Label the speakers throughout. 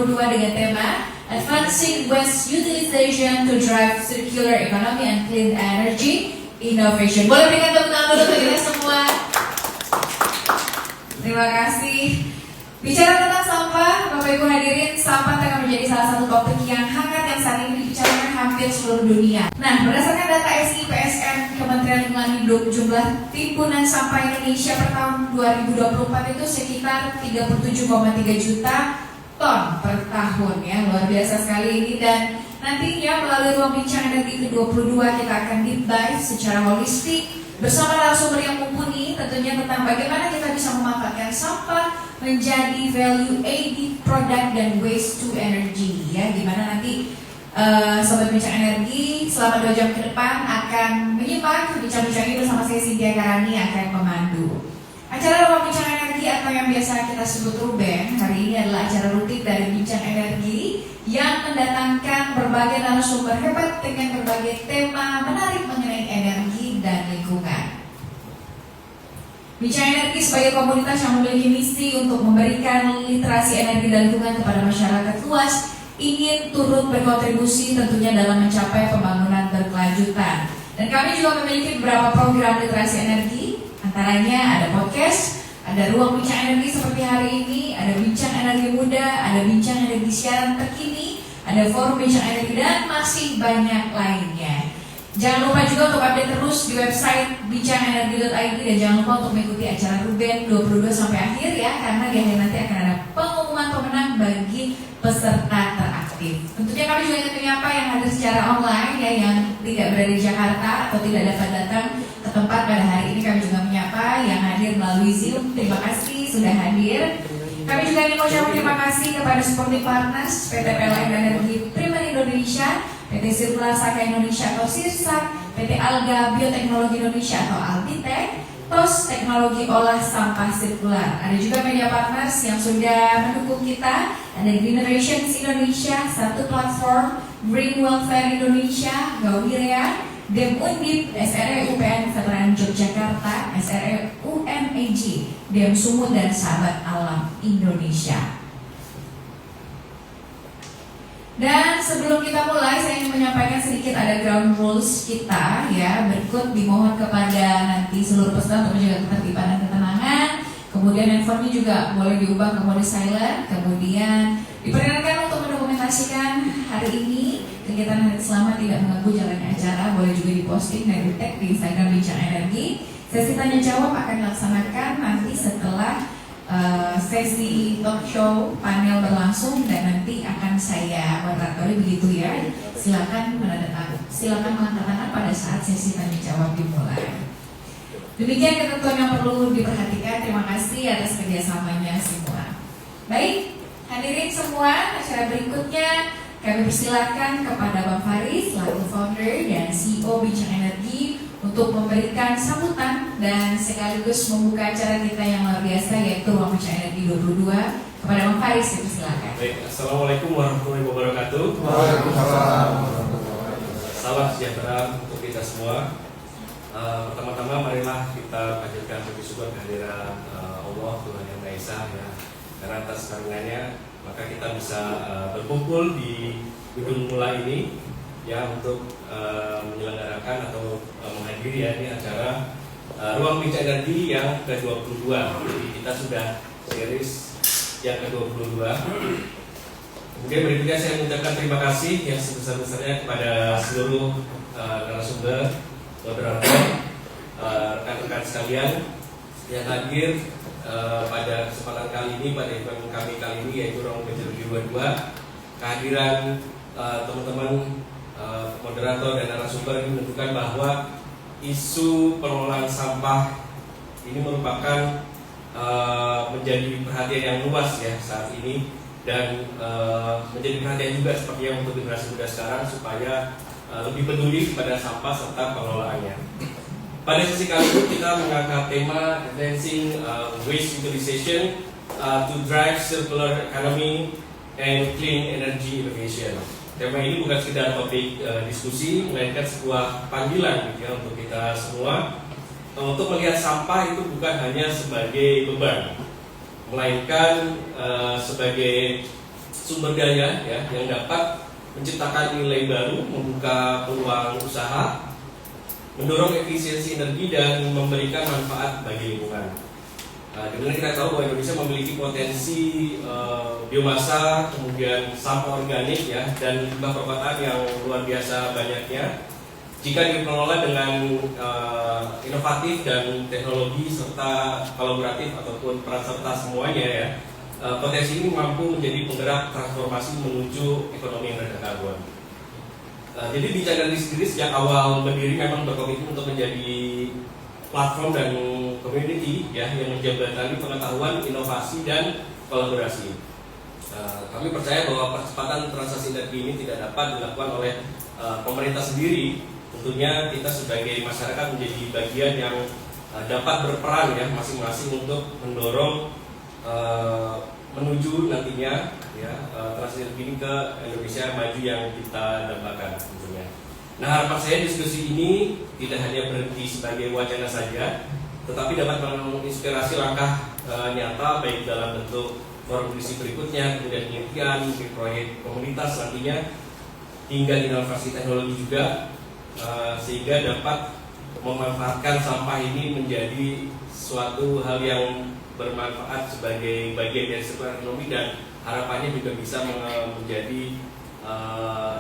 Speaker 1: 2022 dengan tema Advancing Waste Utilization to Drive Circular Economy and Clean Energy Innovation. Boleh berikan tepuk tangan dulu untuk semua. Terima kasih. Bicara tentang sampah, Bapak Ibu hadirin, sampah tengah menjadi salah satu topik yang hangat yang saat ini dibicarakan hampir seluruh dunia. Nah, berdasarkan data SIPSN Kementerian Lingkungan Hidup, jumlah timbunan sampah Indonesia per tahun 2024 itu sekitar 37,3 juta ton per tahun ya, luar biasa sekali ini. Dan nantinya melalui ruang bincang energi ke-22 kita akan deep dive secara holistik bersama narasumber yang mumpuni tentunya tentang bagaimana kita bisa memanfaatkan sampah menjadi value added product dan waste to energy ya, dimana nanti Sobat Bincang Energi selama 2 jam ke depan akan menyimak bincang-bincang ini bersama saya Cynthia Karani akan memandu. Acara Ruang Bincang Energi atau yang biasa kita sebut Ruben hari ini adalah acara rutin dari Bincang Energi yang mendatangkan berbagai narasumber hebat dengan berbagai tema menarik mengenai energi dan lingkungan. Bincang Energi sebagai komunitas yang memiliki misi untuk memberikan literasi energi dan lingkungan kepada masyarakat luas ingin turut berkontribusi tentunya dalam mencapai pembangunan berkelanjutan. Dan kami juga memiliki beberapa program literasi energi, antaranya ada podcast, ada ruang bincang energi seperti hari ini, ada bincang energi muda, ada bincang energi siaran terkini, ada forum bincang energi dan masih banyak lainnya. Jangan lupa juga untuk update terus di website bincangenergi.id dan jangan lupa untuk mengikuti acara Ruben 22 sampai akhir ya, karena di akhir nanti akan ada pengumuman pemenang bagi peserta teraktif. Tentunya kami juga ingin menyapa yang hadir secara online ya, yang tidak berada di Jakarta atau tidak dapat datang ke tempat pada hari ini. Kami juga menyapa yang hadir melalui Zoom. Terima kasih sudah hadir. Kami juga ingin mengucapkan terima kasih kepada supporting partners PT PLN Energi Primer Indonesia, PT Sirkular Saka Indonesia atau Sirsak, PT Alga Bioteknologi Indonesia atau Albitek, TOS Teknologi Olah Sampah Sirkular. Ada juga media partners yang sudah mendukung kita, ada Generations Indonesia, Satu Platform, Green Welfare Indonesia, Gauhirea, DEM Undip, SRE UPN Veteran Yogyakarta, SRE UMEG, DEM Sumut dan Sahabat Alam Indonesia. Dan sebelum kita mulai, saya ingin menyampaikan sedikit ada ground rules kita ya. Berikut dimohon kepada nanti seluruh peserta untuk menjaga ketertiban dan ketenangan. Kemudian handphonenya juga boleh diubah ke mode silent. Kemudian diperkenankan untuk mendokumentasikan hari ini kegiatan hari selama tidak mengganggu jalannya acara. Boleh juga diposting dan di-tag di Instagram Bincang Energi. Sesi tanya jawab akan dilaksanakan nanti setelah sesi talk show panel berlangsung dan nanti akan saya moderatori begitu ya. Silakan mengangkat tangan pada saat sesi tanya jawab dimulai. Demikian ketentuan yang perlu diperhatikan. Terima kasih atas kerjasamanya semua. Baik, hadirin semua, acara berikutnya kami persilakan kepada Bang Faris selaku founder dan CEO Bincang Energi untuk memberikan sambutan dan sekaligus membuka acara kita yang luar biasa yaitu Ruang Bincang Energi 22. Kepada Bang Faris, silakan.
Speaker 2: Baik, Assalamualaikum warahmatullahi wabarakatuh.
Speaker 3: Waalaikumsalam.
Speaker 2: Salam sejahtera untuk kita semua. Pertama-tama marilah kita panjatkan puji syukur kehadiran Allah Tuhan Yang Maha Esa ya. Karena atas karunia-Nya maka kita bisa berkumpul di gedung Mula ini ya untuk menyelenggarakan atau menghadiri ya ini acara Ruang Bincang Energi yang ke-22. Jadi kita sudah series yang ke-22. Kemudian berikutnya saya mengucapkan terima kasih yang sebesar-besarnya kepada seluruh narasumber, moderator, rekan-rekan sekalian yang hadir pada kesempatan kali ini, pada event kami kali ini yaitu Ruang Bincang Energi 22. Kehadiran teman-teman moderator dan narasumber ini menunjukkan bahwa isu pengelolaan sampah ini merupakan menjadi perhatian yang luas ya saat ini dan menjadi perhatian juga sepertinya untuk generasi muda sekarang supaya lebih peduli pada sampah serta pengelolaannya. Pada sesi kali ini kita mengangkat tema Advancing Waste Utilization to Drive Circular Economy and Clean Energy Innovation. Tema ini bukan sekedar topik diskusi, melainkan sebuah panggilan ya, untuk kita semua untuk melihat sampah itu bukan hanya sebagai beban, melainkan sebagai sumber daya ya yang dapat menciptakan nilai baru, membuka peluang usaha, mendorong efisiensi energi dan memberikan manfaat bagi lingkungan. Dimana kita tahu bahwa Indonesia memiliki potensi biomasa, kemudian sampah organik ya, dan limbah perkotaan yang luar biasa banyaknya. Jika dikelola dengan inovatif dan teknologi serta kolaboratif ataupun peran serta semuanya ya, potensi ini mampu menjadi penggerak transformasi menuju ekonomi yang rendah karbon. Jadi Bincang Energi sendiri sejak awal berdiri memang berkomitmen untuk menjadi platform dan community ya yang menjembatani pengetahuan, inovasi dan kolaborasi. Kami percaya bahwa percepatan transaksi energi ini tidak dapat dilakukan oleh pemerintah sendiri. Tentunya kita sebagai masyarakat menjadi bagian yang dapat berperan ya masing-masing untuk mendorong menuju nantinya ya transaksi energi ini ke Indonesia maju yang kita dambakan tentunya. Nah, harapan saya diskusi ini tidak hanya berhenti sebagai wacana saja, tetapi dapat menginspirasi langkah nyata baik dalam bentuk forum diskusi berikutnya, kemudian penelitian, proyek komunitas nantinya, hingga inovasi teknologi juga, sehingga dapat memanfaatkan sampah ini menjadi suatu hal yang bermanfaat sebagai bagian dari sirkular ekonomi dan harapannya juga bisa menjadi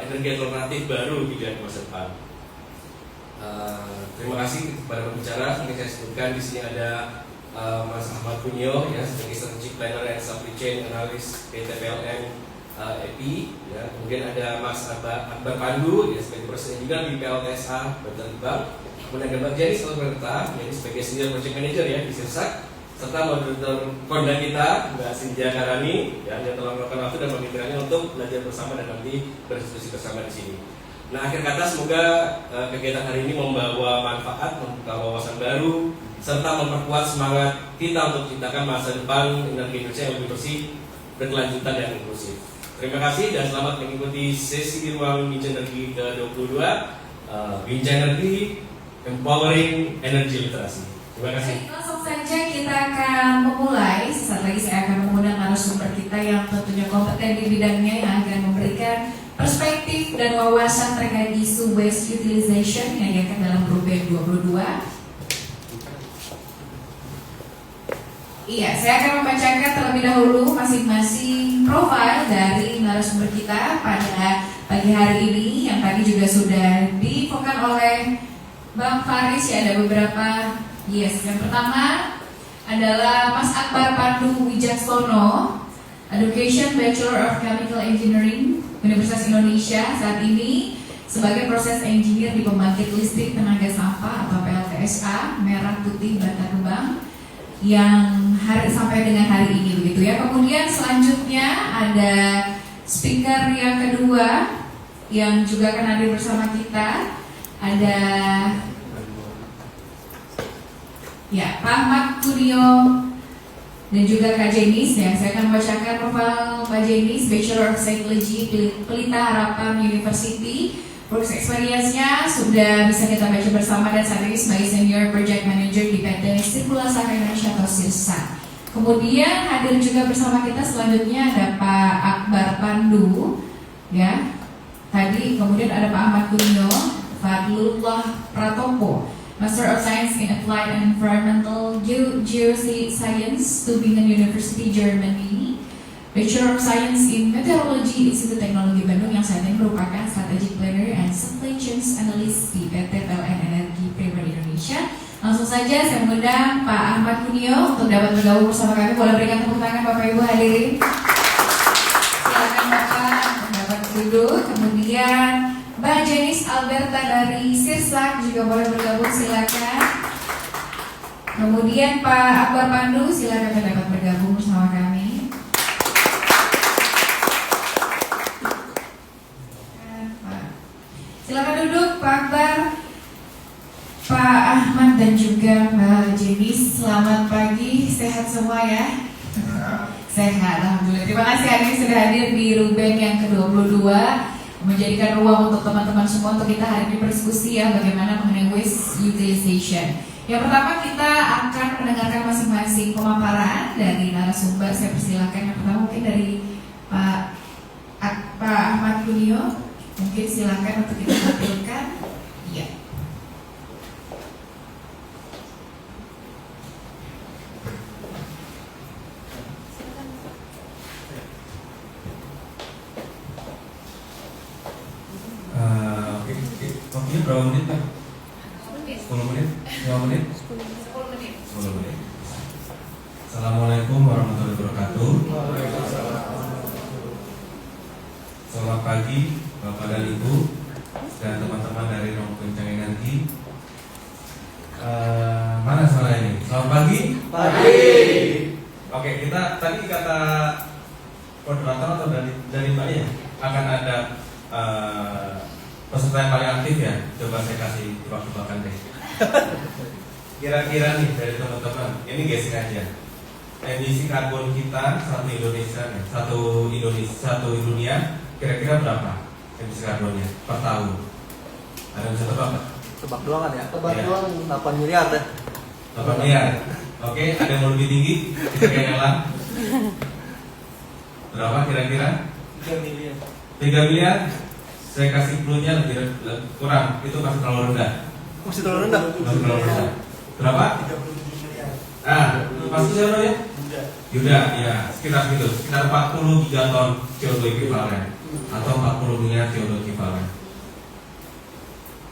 Speaker 2: energi alternatif baru di masa depan. Terima kasih kepada pembicara. Mungkin saya sebutkan di sini ada Mas Ahmad Kunio ya sebagai Strategic Planner and Supply Chain Analyst PT PLN EPI ya. Kemudian ada Mas Akbar Pandu ya sebagai Presiden juga di PLTSA Banten Bank. Kemudian ada Mbak Jenny Salberta ya sebagai Senior Project Manager ya di Sirsak, serta moderator Konda kita Mbak Sinja Karani ya, yang telah melakukan waktu dan pemikirannya untuk belajar bersama dan nanti berdiskusi bersama di sini. Nah, akhir kata semoga kegiatan hari ini membawa manfaat, membuka wawasan baru, serta memperkuat semangat kita untuk menciptakan masa depan energi Indonesia yang lebih bersih, berkelanjutan dan inklusif. Terima kasih dan selamat mengikuti sesi di ruang Bincang Energi ke-22 Bincang Energi Empowering Energy Literasi. Terima kasih.
Speaker 1: Langsung saja kita akan memulai. Sesaat lagi saya akan mengundang narasumber kita yang tentunya kompeten di bidangnya yang akan memberikan perspektif dan wawasan terkait isu waste utilization yang diangkat dalam grup B22. Iya, saya akan membacakan terlebih dahulu masing-masing profil dari narasumber kita pada pagi hari ini yang tadi juga sudah diinfokan oleh Bang Faris ya, ada beberapa. Yes, yang pertama adalah Mas Akbar Pandu Wijaksono, Education Bachelor of Chemical Engineering, Universitas Indonesia, saat ini sebagai proses engineer di pembangkit listrik tenaga sampah atau PLTSA Merah Putih Bantar Gebang yang sampai dengan hari ini begitu ya. Kemudian selanjutnya ada speaker yang kedua yang juga akan hadir bersama kita, ada ya, Pak Ahmad Kunio dan juga Kak Jenis ya. Saya akan membacakan profil Pak Jenis, Bachelor of Psychology, Pelita Harapan University. Work experience-nya sudah bisa kita baca bersama dan saat ini sebagai Senior Project Manager di PT Sirkulasa Indonesia atau Sirsa. Kemudian hadir juga bersama kita selanjutnya ada Pak Akbar Pandu ya. Tadi kemudian ada Pak Ahmad Kunio, Fadlullah Pratopo, Master of Science in Applied and Environmental Geoscience, Tübingen University, Germany. Bachelor of Science in Meteorology, Institut Teknologi Bandung yang saat ini merupakan Strategic Planner and Supply Chain Analyst di PT PLN Energi Primer Indonesia. Langsung saja saya mengundang Pak Ahmad Kunio untuk dapat bergabung bersama kami. Boleh berikan tepuk tangan Bapak Ibu hadirin. Silakan Bapak dapat duduk. Kemudian Mbak Jenis Alberta dari Sirsak juga boleh bergabung, silakan. Kemudian Pak Akbar Pandu silakan dapat bergabung bersama kami. Silakan duduk Pak Akbar, Pak Ahmad dan juga Mbak Jenis. Selamat pagi, sehat semua ya? Sehat, alhamdulillah. Terima kasih hari ini sudah hadir di Ruben yang ke-22, menjadikan ruang untuk teman-teman semua untuk kita hari ini berdiskusi ya bagaimana mengenai waste utilization. Yang pertama kita akan mendengarkan masing-masing pemaparan dari narasumber. Saya persilakan yang pertama mungkin dari Pak Pak Ahmad Kunio, mungkin silakan untuk kita tampilkan. Iya.
Speaker 3: Waktunya berapa menit Pak? 10 menit? 5 menit?
Speaker 1: 10 menit.
Speaker 3: 10 menit. Assalamualaikum warahmatullahi wabarakatuh. Selamat pagi Bapak dan Ibu dan teman-teman dari Romo Kencang Energi. Mana suara ini? Selamat pagi.
Speaker 4: Pagi.
Speaker 3: Oke, kita tadi kata koordinator atau dari Mbak ya akan ada peserta yang paling aktif ya. Coba saya kasih tebak-tebakan deh. Kira-kira nih dari teman-teman, ini guessing aja. Emisi karbon kita satu dunia kira-kira berapa emisi karbonnya per tahun? Ada yang bisa tebak nggak?
Speaker 4: Tebak doang kan ya? Tebak
Speaker 3: Iya.
Speaker 4: doang 8 miliar deh.
Speaker 3: 8 miliar. Oke, ada yang mau lebih tinggi? Kita kayak ngelang. Berapa kira-kira?
Speaker 4: 3 miliar.
Speaker 3: 3 miliar. Saya kasih clue-nya lebih kurang. Itu masih terlalu rendah.
Speaker 4: Masih terlalu rendah.
Speaker 3: Masih terlalu rendah. Berapa?
Speaker 4: 37 miliar.
Speaker 3: Pasti siapa ya?
Speaker 4: Udah.
Speaker 3: Yuda, ya sekitar gitu. Sekitar 40 gigaton CO2 ekivalen atau 40 miliar CO2 ekivalen.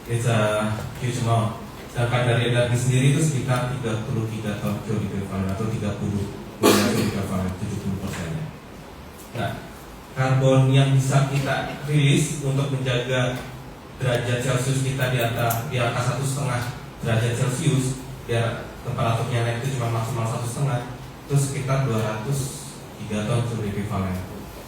Speaker 3: It's a huge amount. Sedangkan dari energi sendiri itu sekitar 30 gigaton CO2 ekivalen atau 30 miliar CO2 ekivalen, 70%-nya. Nah, karbon yang bisa kita rilis untuk menjaga derajat Celcius kita di angka 1,5 derajat Celcius, biar temperaturnya naik itu cuma maksimal 1,5, itu sekitar 200 gigaton CO2 ekivalen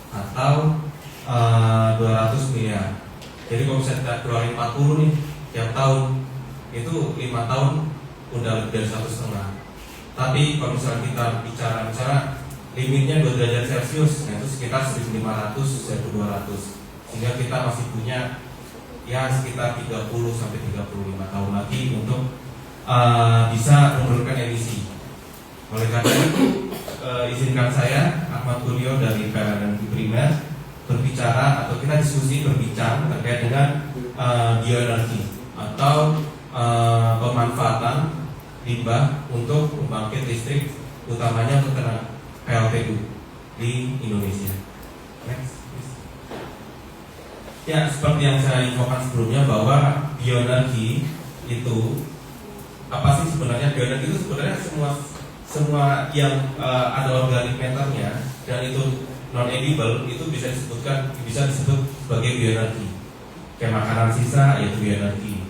Speaker 3: atau 200 miliar. Jadi kalau bisa kita keluarin 40 nih tiap tahun, itu 5 tahun udah lebih dari 1,5. Tapi kalau misalnya kita bicara limitnya 2 derajat Celcius, nah itu sekitar 1.500 1.200, sehingga kita masih punya ya sekitar 30 sampai 35 tahun lagi untuk bisa menurunkan emisi. Oleh karena itu izinkan saya Ahmad Kunio dari PLN Energi Primer berbicara atau kita berbincang terkait dengan bioenergi atau pemanfaatan limbah untuk pembangkit listrik, utamanya untuk PLTU di Indonesia. Next, please. Ya, seperti yang saya infokan sebelumnya bahwa bioenergi itu apa sih sebenarnya? Bioenergi itu sebenarnya semua yang ada organik matternya dan itu non edible itu bisa disebut sebagai bioenergi. Kayak makanan sisa yaitu bioenergi.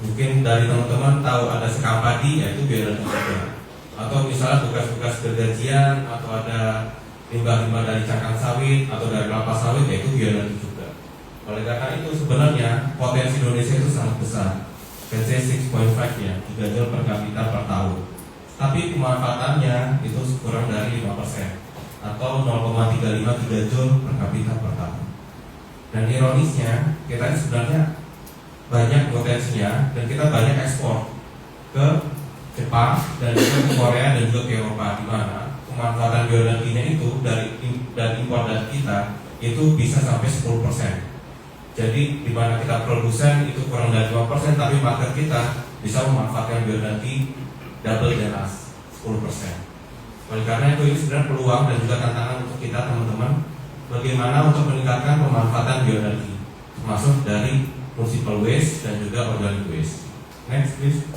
Speaker 3: Mungkin dari teman-teman tahu ada sekam padi yaitu bioenergi juga. Atau misalnya bekas-bekas gergajian atau ada limbah-limbah dari cangkang sawit atau dari kelapa sawit yaitu bioenergi juga. Oleh karena itu sebenarnya potensi Indonesia itu sangat besar. Let's say 6.5 ya, 3 joule per kapita per tahun. Tapi pemanfaatannya itu kurang dari 5% atau 0,353 joule per kapita per tahun. Dan ironisnya kita ini sebenarnya banyak potensinya dan kita banyak ekspor ke Jepang dan juga ke Korea dan juga ke Eropa, di mana pemanfaatan bioenerginya itu dari impor dari kita itu bisa sampai 10%. Jadi di mana kita produsen itu kurang dari 5%, tapi market kita bisa memanfaatkan bioenergi double than us, 10%. Oleh karena itu ini sebenarnya peluang dan juga tantangan untuk kita teman-teman, bagaimana untuk meningkatkan pemanfaatan bioenergi, termasuk dari municipal waste dan juga organic waste. Next please.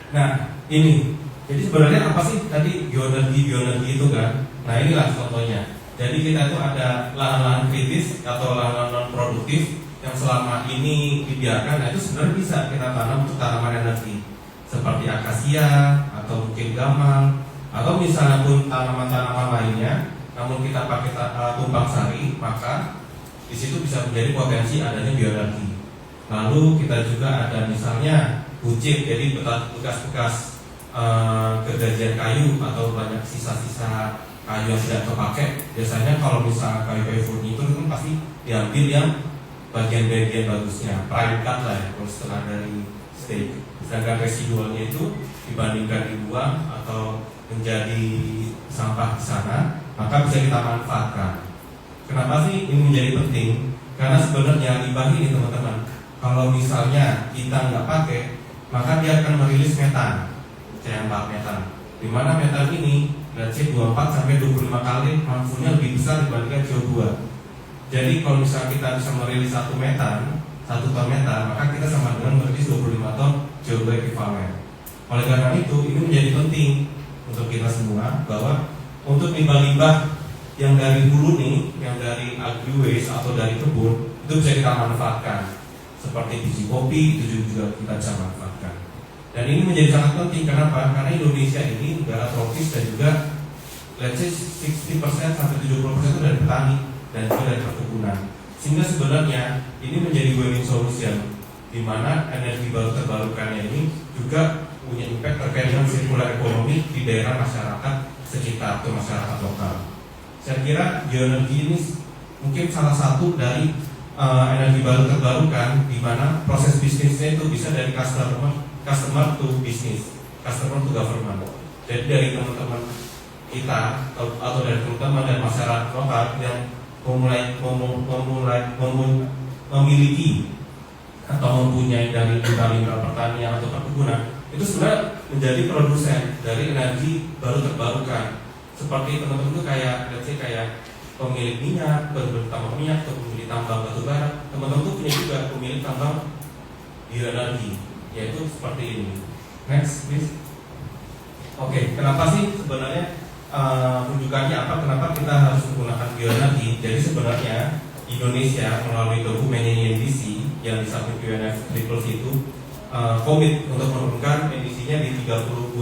Speaker 3: Nah ini, jadi sebenarnya apa sih tadi bioenergi itu kan? Nah inilah contohnya. Jadi kita itu ada lahan-lahan kritis atau lahan-lahan non produktif yang selama ini dibiarkan, nah itu sebenarnya bisa kita tanam untuk tanaman energi seperti akasia atau mungkin gamal atau misalnya pun tanaman-tanaman lainnya, namun kita pakai tumpang sari, maka di situ bisa menjadi potensi adanya bioenergi. Lalu kita juga ada misalnya bucin, jadi bekas-bekas gergajian kayu atau banyak sisa-sisa kayu yang tidak terpakai. Biasanya kalau misalnya kayu-kayu furnitur itu pasti diambil yang bagian-bagian bagusnya, prime cut lah ya, kalau setelah dari steak. Sedangkan residualnya itu dibandingkan dibuang atau menjadi sampah di sana, maka bisa kita manfaatkan. Kenapa sih ini menjadi penting? Karena sebenarnya limbah ini teman-teman, kalau misalnya kita nggak pakai, maka dia akan merilis metan, CH4 metan. Di mana metan ini, let's say 24 sampai 25 kali mampunya lebih besar dibandingkan CO2. Jadi kalau misalnya kita bisa merilis 1 ton metan, maka kita sama dengan merilis 25 ton CO2 ekivalen. Oleh karena itu, ini menjadi penting untuk kita semua bahwa untuk limbah-limbah yang dari hulu nih, yang dari agri waste atau dari kebun, itu bisa kita manfaatkan. Seperti biji kopi itu juga kita bisa manfaatkan. Dan ini menjadi sangat penting. Kenapa? Karena Indonesia ini negara tropis dan juga let's say 60% sampai 70% itu dari petani dan juga dari perkebunan. Sehingga sebenarnya ini menjadi win-win solution, di mana energi baru terbarukannya ini juga punya impact terkait dengan sirkular ekonomi di daerah masyarakat sekitar atau masyarakat lokal. Saya kira bioenergi ini mungkin salah satu dari energi baru terbarukan, di mana proses bisnisnya itu bisa dari customer to business, customer to government. Jadi dari teman-teman kita atau dari teman-teman dan masyarakat lokal yang memiliki atau mempunyai dari limbah-limbah pertanian atau perkebunan, itu sebenarnya menjadi produsen dari energi baru terbarukan. Seperti teman-teman itu kayak pemilik minyak, tambang minyak, atau pemilik tambang batu bara. Teman-teman itu punya juga pemilik tambang bioenergi, yaitu seperti ini. Next, please. Oke, kenapa sih sebenarnya rujukannya apa? Kenapa kita harus menggunakan bioenergi? Jadi sebenarnya Indonesia melalui dokumen NDC yang disubmit UNFCCC itu komit untuk menurunkan emisinya di 32%.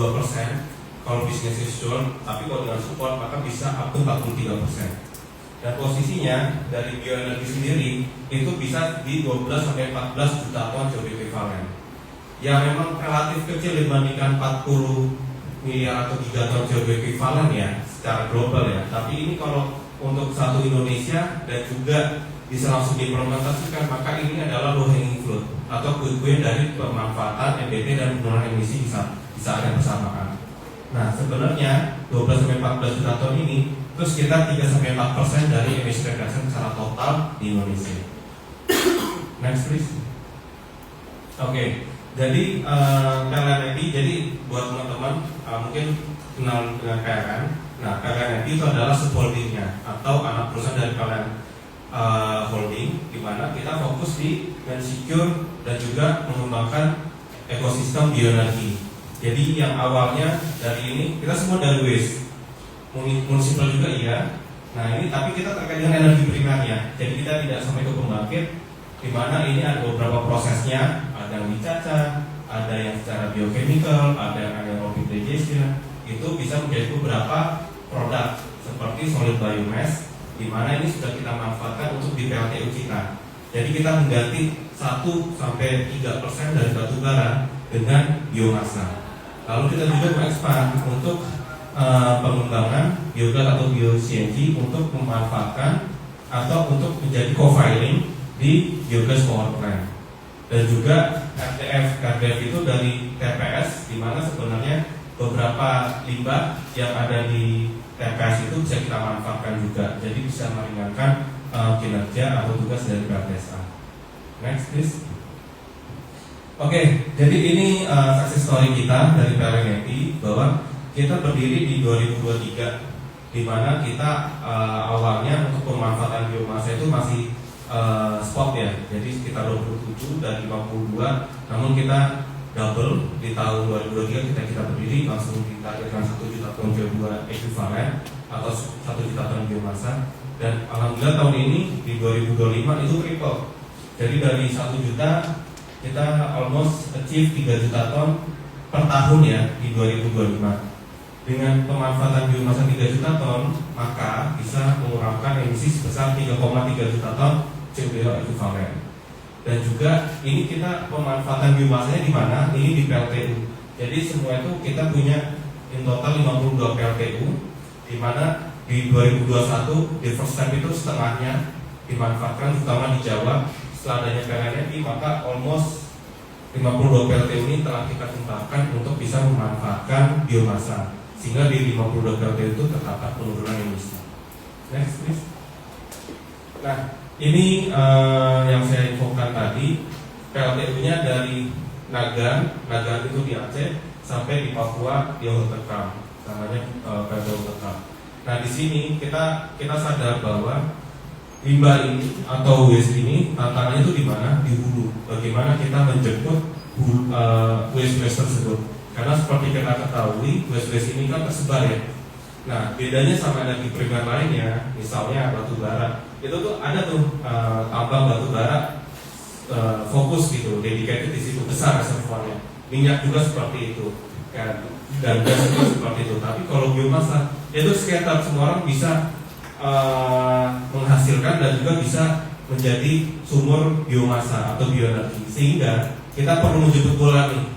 Speaker 3: Kalau bisnis usual, tapi kalau dengan support maka bisa up to 43%. Dan posisinya dari bioenergi sendiri itu bisa di 12 sampai 14 juta ton CO2 ekivalen. Ya memang relatif kecil dibandingkan 40 miliar atau 3 ton CO2 ekivalen ya secara global ya. Tapi ini kalau untuk satu Indonesia dan juga bisa langsung diimplementasikan, maka ini adalah low hanging fruit atau kue-kue dari pemanfaatan NBT dan penurunan emisi di saat yang bersamaan. Nah sebenarnya 12-14 juta ton ini itu sekitar 3-4% dari emisi reduction secara total di Indonesia. Next please. Oke, jadi PLN jadi buat teman-teman mungkin kenal dengan PLN. Nah PLN itu adalah subholdingnya atau anak perusahaan dari PLN holding, di mana kita fokus di secure dan juga mengembangkan ekosistem bioenergi. Jadi yang awalnya dari ini kita semua dari waste, municipal juga iya. Nah ini tapi kita terkait dengan energi primernya. Jadi kita tidak sampai ke pembangkit, di mana ini ada beberapa prosesnya, ada yang dicacah, ada yang secara biochemical, ada yang anaerobic digestion. Itu bisa menjadi beberapa produk seperti solid biomass, di mana ini sudah kita manfaatkan untuk di PLTU kita. Jadi kita mengganti 1-3% dari batu bara dengan biomasa. Lalu kita juga mengekspan untuk pengembangan biogas atau bio-CNG untuk memanfaatkan atau untuk menjadi co-filing di biogas power plant. Dan juga RDF itu dari TPS, di mana sebenarnya beberapa limbah yang ada di TPS itu bisa kita manfaatkan juga. Jadi bisa meringankan kinerja atau tugas dari PLTSA. Next please. Oke, jadi ini success story kita dari PLN bahwa kita berdiri di 2023, di mana kita awalnya untuk pemanfaatan biomasa itu masih spot ya, jadi sekitar 27 dan 52. Namun kita double di tahun 2023 kita berdiri langsung ditargetkan 1 juta ton CO2 ekivalen atau 1 juta ton biomasa. Dan alhamdulillah tahun ini di 2025 itu triple. Jadi dari 1 juta kita almost achieve 3 juta ton per tahun ya di 2025. Dengan pemanfaatan biomasa 3 juta ton, maka bisa mengurangkan emisi sebesar 3,3 juta ton CO2 ekivalen. Dan juga ini kita pemanfaatan biomasanya di mana? Ini di PLTU. Jadi semua itu kita punya in total 52 PLTU, di mana di 2021 di first step itu setengahnya dimanfaatkan, terutama di Jawa. Setelah adanya PLN, maka almost 52 PLTU ini telah kita kembangkan untuk bisa memanfaatkan biomasa, sehingga di 52 PLTU itu terdapat penurunan emisi. Next please. Nah, ini yang saya infokan tadi, PLTU-nya dari Nagan itu di Aceh sampai di Papua di Hotekam, namanya PLTU Hotekam. Nah, di sini kita sadar bahwa limbah ini atau waste ini tantangannya itu di mana? Di hulu. Bagaimana kita menjemput waste tersebut? Karena seperti kita ketahui, waste ini kan tersebar ya. Nah, bedanya sama energi primer lainnya, misalnya batu bara, itu tuh ada tuh tambang batu bara fokus gitu, dedicated di situ, besar reservoirnya. Minyak juga seperti itu, kan? Dan gas juga seperti itu. Tapi kalau biomasa itu sekitar semua orang bisa menghasilkan dan juga bisa menjadi sumur biomasa atau bioenergi, sehingga kita perlu menjemput bola nih.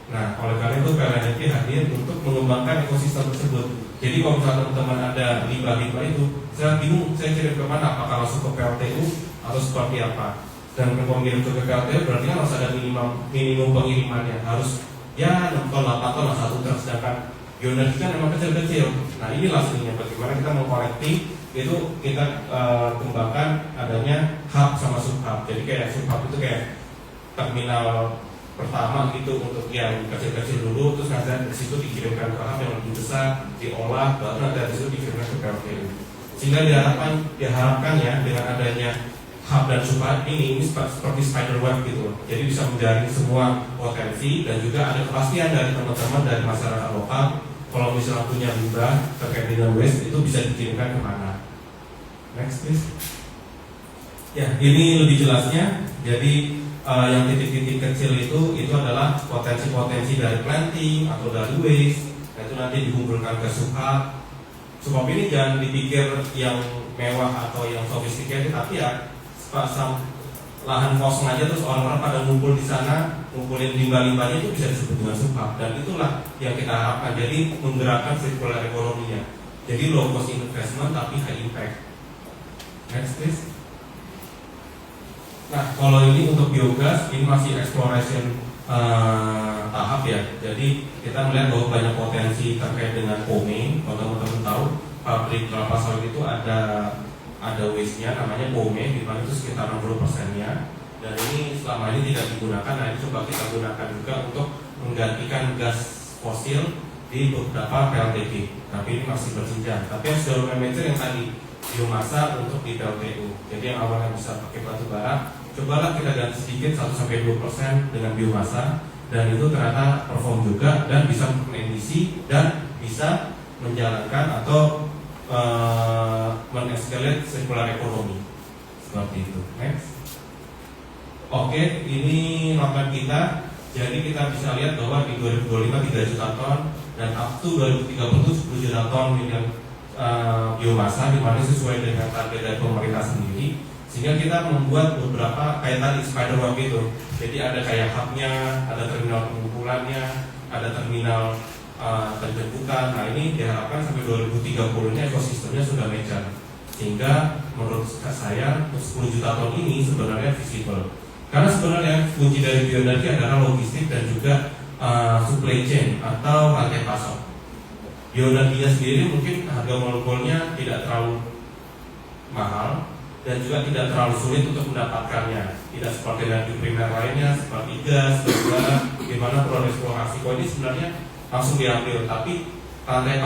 Speaker 3: Nah, oleh karena itu PLN Energi hadir untuk mengembangkan ekosistem tersebut. Jadi kalau misalnya teman-teman ada limbah-limbah itu, saya bingung saya kirim ke mana, apakah langsung ke PLTU atau seperti apa. Dan kalau mengirim ke PLTU berarti kan harus ada minimum pengirimannya, harus ya 6 ton, 8 ton lah satu truk, sedangkan bioenergi kan memang kecil-kecil. Nah, inilah sebenarnya bagaimana kita mengkorekti itu. Kita kembangkan adanya hub sama subhub. Jadi kayak subhub itu kayak terminal pertama gitu untuk yang kecil-kecil dulu, terus nanti dari situ dikirimkan ke hub yang lebih besar, diolah, baru nanti dari situ dikirimkan ke PLTU. Sehingga diharapkan ya dengan adanya hub dan subhub ini seperti spider web gitu. Jadi bisa menjaring semua potensi dan juga ada kepastian dari teman-teman dari masyarakat lokal. Kalau misalnya punya limbah terkait dengan waste itu bisa dikirimkan kemana. Next please. Ya, ini lebih jelasnya. Jadi yang titik-titik kecil itu adalah potensi-potensi dari planting atau dari waste. Nah, itu nanti dikumpulkan ke subhub. Subhub ini jangan dipikir yang mewah atau yang sophisticated, tapi ya pasang lahan kosong aja terus orang-orang pada ngumpul di sana, ngumpulin limbah-limbahnya, itu bisa disebut dengan subhub. Dan itulah yang kita harapkan. Jadi menggerakkan circular ekonominya. Jadi low cost investment tapi high impact. Next please. Nah, kalau ini untuk biogas, ini masih exploration tahap ya. Jadi kita melihat bahwa banyak potensi terkait dengan POME. Kalau teman-teman tahu, pabrik kelapa sawit itu ada waste-nya namanya POME, di mana itu sekitar 60%-nya. Dan ini selama ini tidak digunakan. Nah, ini coba kita gunakan juga untuk menggantikan gas fosil di beberapa PLTP. Tapi ini masih berjenjang. Tapi yang sudah lumayan yang tadi biomasa untuk di PLTU. Jadi yang awalnya bisa pakai batu bara, cobalah kita ganti sedikit 1-2% dengan biomasa, dan itu ternyata perform juga dan bisa mengemisi dan bisa menjalankan atau men-escalate circular ekonomi seperti itu. Next. Oke, ini roadmap kita. Jadi kita bisa lihat bahwa di 2025 3 juta ton dan up to 2030 10 juta ton minyak biomasa, di mana sesuai dengan target dari pemerintah sendiri. Sehingga kita membuat beberapa kayak tadi spider web itu. Jadi ada kayak hubnya, ada terminal pengumpulannya, ada terminal penjemputan. Nah, ini diharapkan sampai 2030-nya ekosistemnya sudah mature. Sehingga menurut saya 10 juta ton ini sebenarnya visible. Karena sebenarnya kunci dari bioenergi adalah logistik dan juga supply chain atau rantai pasok. Bioenerginya sendiri mungkin harga molekulnya tidak terlalu mahal dan juga tidak terlalu sulit untuk mendapatkannya. Tidak seperti energi primer lainnya seperti gas, batu, gimana proses eksplorasi. Kok ini sebenarnya langsung diambil, tapi rantai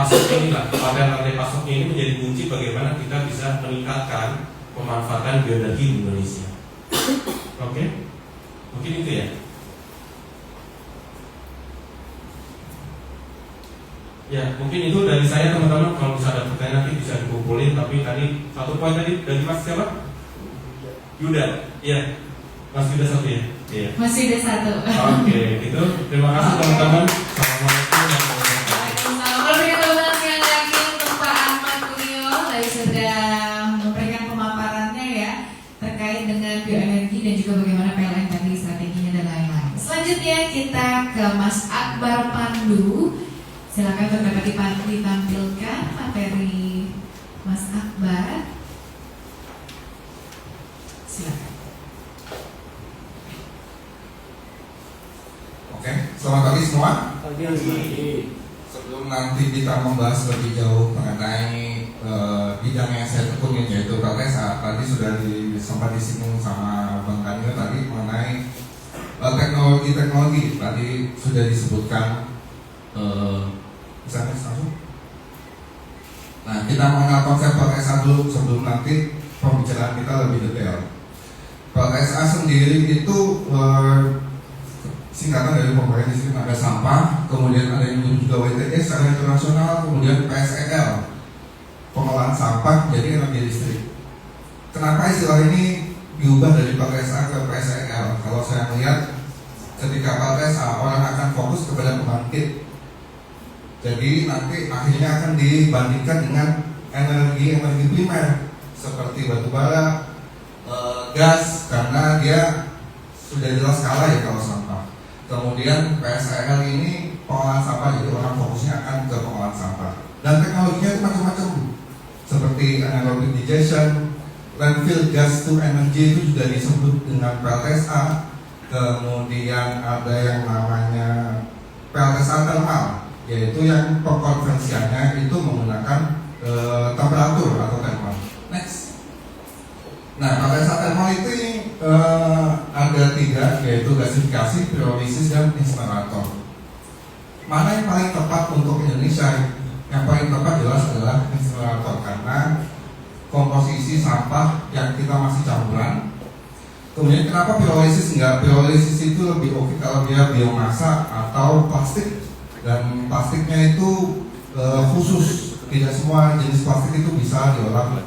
Speaker 3: pasoknya ini menjadi kunci bagaimana kita bisa meningkatkan pemanfaatan bioenergi di Indonesia. Oke, mungkin itu ya. Ya, mungkin itu dari saya teman-teman. Kalau bisa ada pertanyaan nanti bisa dikumpulin. Tapi tadi satu poin tadi dari Mas siapa? Yuda. Iya, Mas Yuda satu ya. Iya.
Speaker 1: Masih ada satu.
Speaker 3: Oke, gitu. Terima kasih teman-teman. Assalamualaikum warahmatullahi wabarakatuh.
Speaker 1: Waalaikumsalam. Kalau kita ulang sekali lagi untuk Pak Ahmad Kuryo tadi sudah memberikan pemaparannya ya terkait dengan bioenergi dan juga bagaimana PLN tadi strateginya dan lain-lain. Selanjutnya kita ke Mas Akbar Pandu. Silakan untuk dapat ditampilkan materi Mas Akbar. Silakan.
Speaker 5: Oke, selamat pagi semua.
Speaker 4: Pagi.
Speaker 5: sebelum nanti kita membahas lebih jauh mengenai bidang yang saya tekunin yaitu PLTSA, tadi sudah sempat disinggung sama Bang Daniel tadi mengenai teknologi tadi sudah disebutkan. Bisa langsung. Nah, kita mengenal konsep PLTSA dulu sebelum nanti pembicaraan kita lebih detail. PLTSA sendiri itu singkatan dari pembagian di sini ada sampah, kemudian ada yang juga WTE secara internasional, kemudian PSEL pengolahan sampah jadi energi listrik. Kenapa istilah ini diubah dari PLTSA ke PSEL? Kalau saya melihat ketika PLTSA orang akan fokus kepada pembangkit, jadi nanti akhirnya akan dibandingkan dengan energi primer seperti batu bara, gas, karena dia sudah jelas kalah ya kalau sampah. Kemudian PSEL ini pengolahan sampah, jadi orang fokusnya akan ke pengolahan sampah. Dan teknologinya itu macam-macam, seperti anaerobic digestion, landfill gas to energy itu juga disebut dengan PLTSA. Kemudian ada yang namanya PLTSA thermal, yaitu yang pengkonversiannya itu menggunakan temperatur atau thermal. Next. Nah, PLTSA thermal itu ada 3, yaitu gasifikasi, pirolisis, dan insinerator. Mana yang paling tepat untuk Indonesia? Yang paling tepat jelas adalah insinerator, karena komposisi sampah yang kita masih campuran. Kemudian kenapa pirolisis enggak? Pirolisis itu lebih oke kalau dia biomasa atau plastik, dan plastiknya itu khusus, tidak semua jenis plastik itu bisa diolah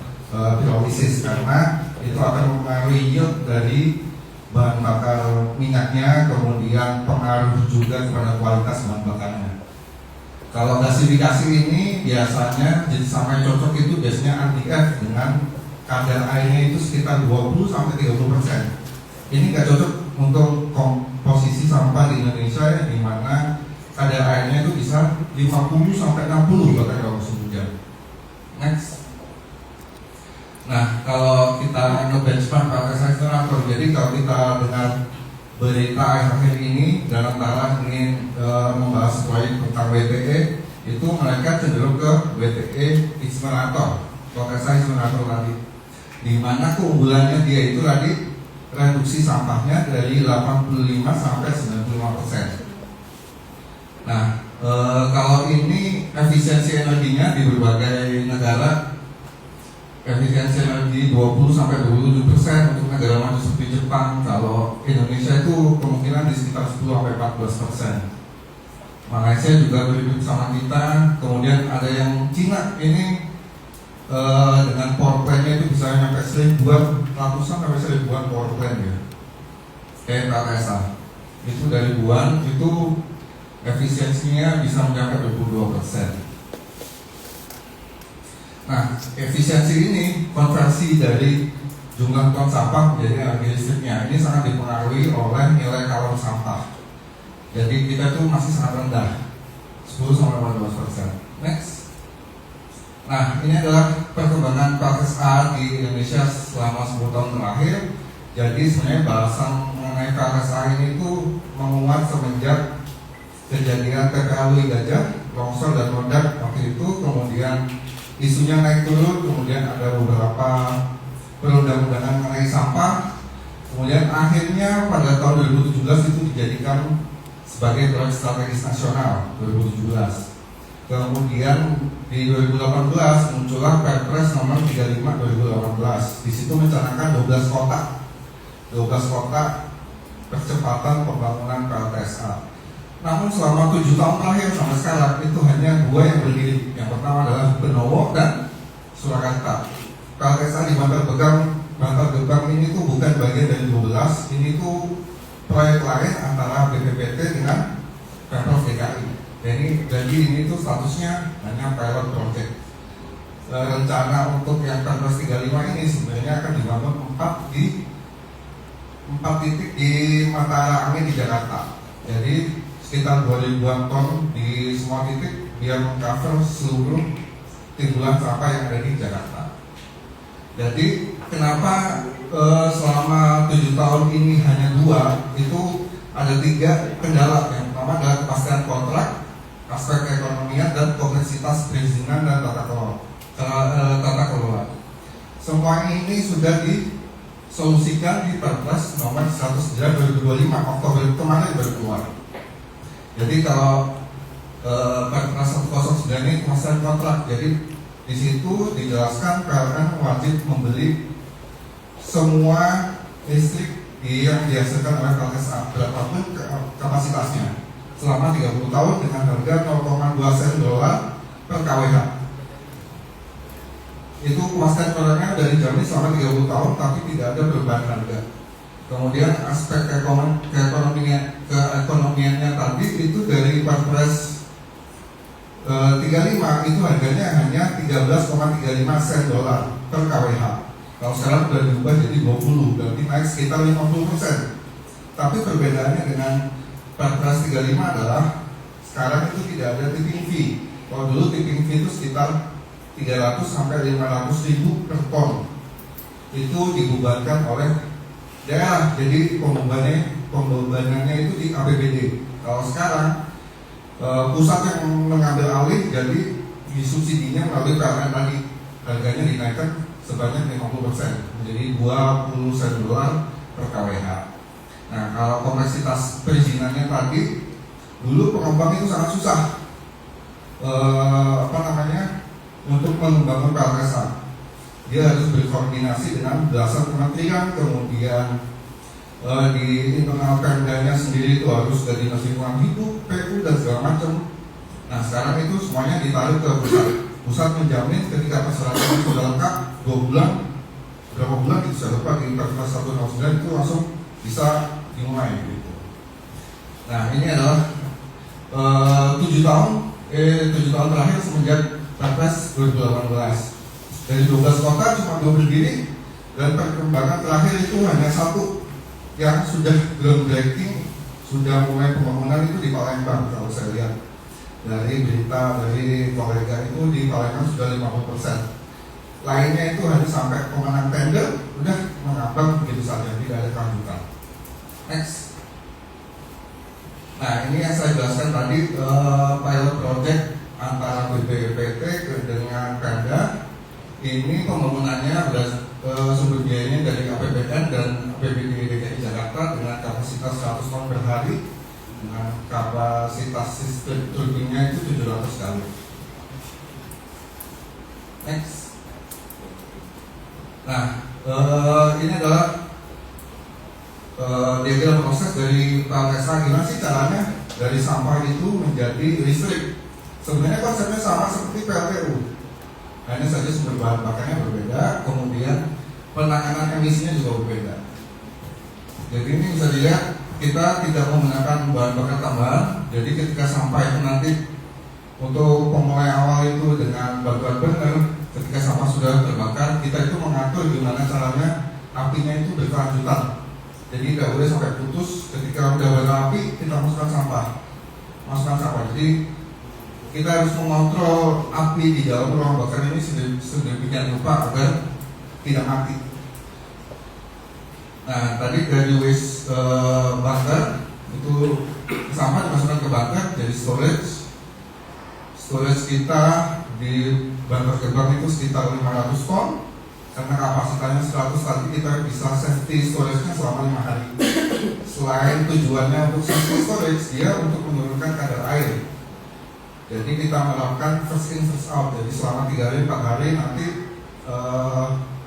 Speaker 5: pirolisis karena itu akan mempengaruhi yield dari bahan bakar minyaknya, kemudian pengaruh juga kepada kualitas bahan bakarnya. Kalau gasifikasi ini biasanya jenis sampah yang cocok itu biasanya RDF dengan kadar airnya itu sekitar 20-30%. Ini nggak cocok untuk komposisi sampah di Indonesia di mana kadar airnya itu bisa 50-60 bahkan kalau musim hujan. Next. Nah, kalau kita nge-benchmark PLTSA insinerator, jadi kalau kita dengar berita akhir-akhir ini dalam antara ingin membahas proyek tentang WTE, itu mereka cenderung ke WTE insinerator, PLTSA insinerator tadi, di mana keunggulannya dia itu tadi reduksi sampahnya dari 85 sampai 95%. Nah, kalau ini efisiensi energinya di berbagai negara, efisiensi energi 20 sampai 27% untuk negara maju seperti Jepang. Kalau Indonesia itu kemungkinan di sekitar 10 sampai 14%. Malaysia juga berdiri sama kita. Kemudian ada yang Cina ini dengan power plant-nya itu bisa sampai 1.000-an sampai 1.000-an power plant ya. Kayak PLTSA itu dari ribuan, itu efisiensinya bisa mencapai 22%. Nah, efisiensi ini konversi dari jumlah ton sampah menjadi energi listriknya ini sangat dipengaruhi oleh nilai kalori sampah. Jadi kita tuh masih sangat rendah, 10-15%. Next. Nah, ini adalah perkembangan PLTSA di Indonesia selama 10 tahun terakhir. Jadi sebenarnya bahasan mengenai PLTSA ini tuh menguat semenjak kejadian TPA Lui Gajah, longsor dan meledak waktu itu, kemudian isunya naik turun, kemudian ada beberapa perundang-undangan mengenai sampah, kemudian akhirnya pada tahun 2017 itu dijadikan sebagai proyek strategis nasional 2017. Kemudian di 2018 muncullah Perpres nomor 35 2018. Di situ mencanangkan 12 kota percepatan pembangunan PLTSA. Namun selama 7 tahun terakhir sampai sekarang itu hanya 2 yang berdiri. Yang pertama adalah Benowo dan Surakarta. PLTSA di Bantar Gebang ini tuh bukan bagian dari 12. Ini tuh proyek lain antara BPPT dengan Pemprov DKI. Jadi ini tuh statusnya hanya pilot project. Rencana untuk yang Perpres 35 ini sebenarnya akan dibangun 4 titik di Mata Angin di Jakarta. Jadi sekitar 2.000-an ton di semua titik biar mengcover seluruh timbulan sampah yang ada di Jakarta. Jadi kenapa selama 7 tahun ini hanya 2? Itu ada 3 kendala. Yang pertama adalah kepastian kontrak, aspek keekonomian dan kompleksitas perizinan dan tata kelola. Semua ini sudah disolusikan di Perpres nomor 109 2025 Oktober kemarin baru keluar. Jadi kalau Perpres 109 ini masalah kontrak, jadi di situ dijelaskan PLN wajib membeli semua listrik yang dihasilkan oleh PLTSA berapapun kapasitasnya selama 30 tahun dengan harga 0,2 sen dolar per kWh. Itu kepastian kontraknya dari dijamin selama 30 tahun tapi tidak ada perubahan harga. Kemudian aspek keekonomiannya tadi itu dari Perpres 35 itu harganya hanya 13,35 sen dolar per kWh. Kalau sekarang sudah diubah jadi 20, berarti naik sekitar 50%. Tapi perbedaannya dengan Perpres 35 adalah sekarang itu tidak ada tipping fee. Kalau dulu tipping fee itu sekitar 300 sampai 500 ribu per ton. Itu dibebankan oleh daerah, jadi pembebanannya itu di APBD. Kalau sekarang pusat yang mengambil alih, jadi disubsidinya melalui PLN tadi, harganya dinaikkan sebanyak 50%, menjadi 20 sen dolar per kWh. Nah, kalau kompleksitas perizinannya tadi, dulu pengembang itu sangat susah untuk mengembangkan PLTSA. Dia harus berkoordinasi dengan belasan kementerian, kemudian di internal Pemdanya sendiri itu harus dari Dinas Lingkungan Hidup, PU dan segala macam. Nah, sekarang itu semuanya ditarik ke pusat. Pusat menjamin ketika persyaratan sudah lengkap 2 bulan, berapa bulan itu saya lupa, di Perpres 109 itu langsung bisa dimulai gitu. Nah, ini adalah 7 tahun terakhir semenjak Perpres 2018. Dari 12 kota cuma 2 berdiri, dan perkembangan terakhir itu hanya 1 yang sudah groundbreaking, sudah mulai pembangunan itu di Palembang. Kalau saya lihat dari berita dari kolega itu di Palembang sudah 50%. Lainnya itu hanya sampai pemenang tender udah mengambang begitu saja, tidak ada kelanjutan. Next. Nah, ini yang saya jelaskan tadi, pilot project antara BPPT dengan Pemda. Ini pembangunannya sumber biayanya dari APBN dan APBD DKI Jakarta dengan kapasitas 100 ton per hari, dengan kapasitas sistem turbinnya itu 700 kali. Next. Nah, ini adalah diagram proses dari PLTSA. Gimana sih caranya dari sampah itu menjadi listrik? Sebenarnya konsepnya sama seperti PLTU, hanya saja sumber bahan bakarnya berbeda, kemudian penanganan emisinya juga berbeda. Jadi ini bisa dilihat, kita tidak menggunakan bahan bakar tambahan. Jadi ketika sampah itu nanti untuk pemulai awal itu dengan bahan benar, ketika sampah sudah terbakar, kita itu mengatur gimana caranya apinya itu berkelanjutan. Jadi tidak boleh sampai putus. Ketika sudah berapi, kita masukkan sampah. Jadi kita harus mengontrol api di dalam ruang bakar ini sedemikian rupa agar tidak mati. Nah, tadi dari waste bunker itu sampah dimasukkan ke bunker jadi storage. Storage kita di bunker gerbang itu sekitar 500 ton. Karena kapasitasnya 100, tadi kita bisa safety storage-nya selama 5 hari. Selain tujuannya untuk safety storage, dia untuk menurunkan kadar air. Jadi kita melakukan first in first out. Jadi selama 3 hari 4 hari nanti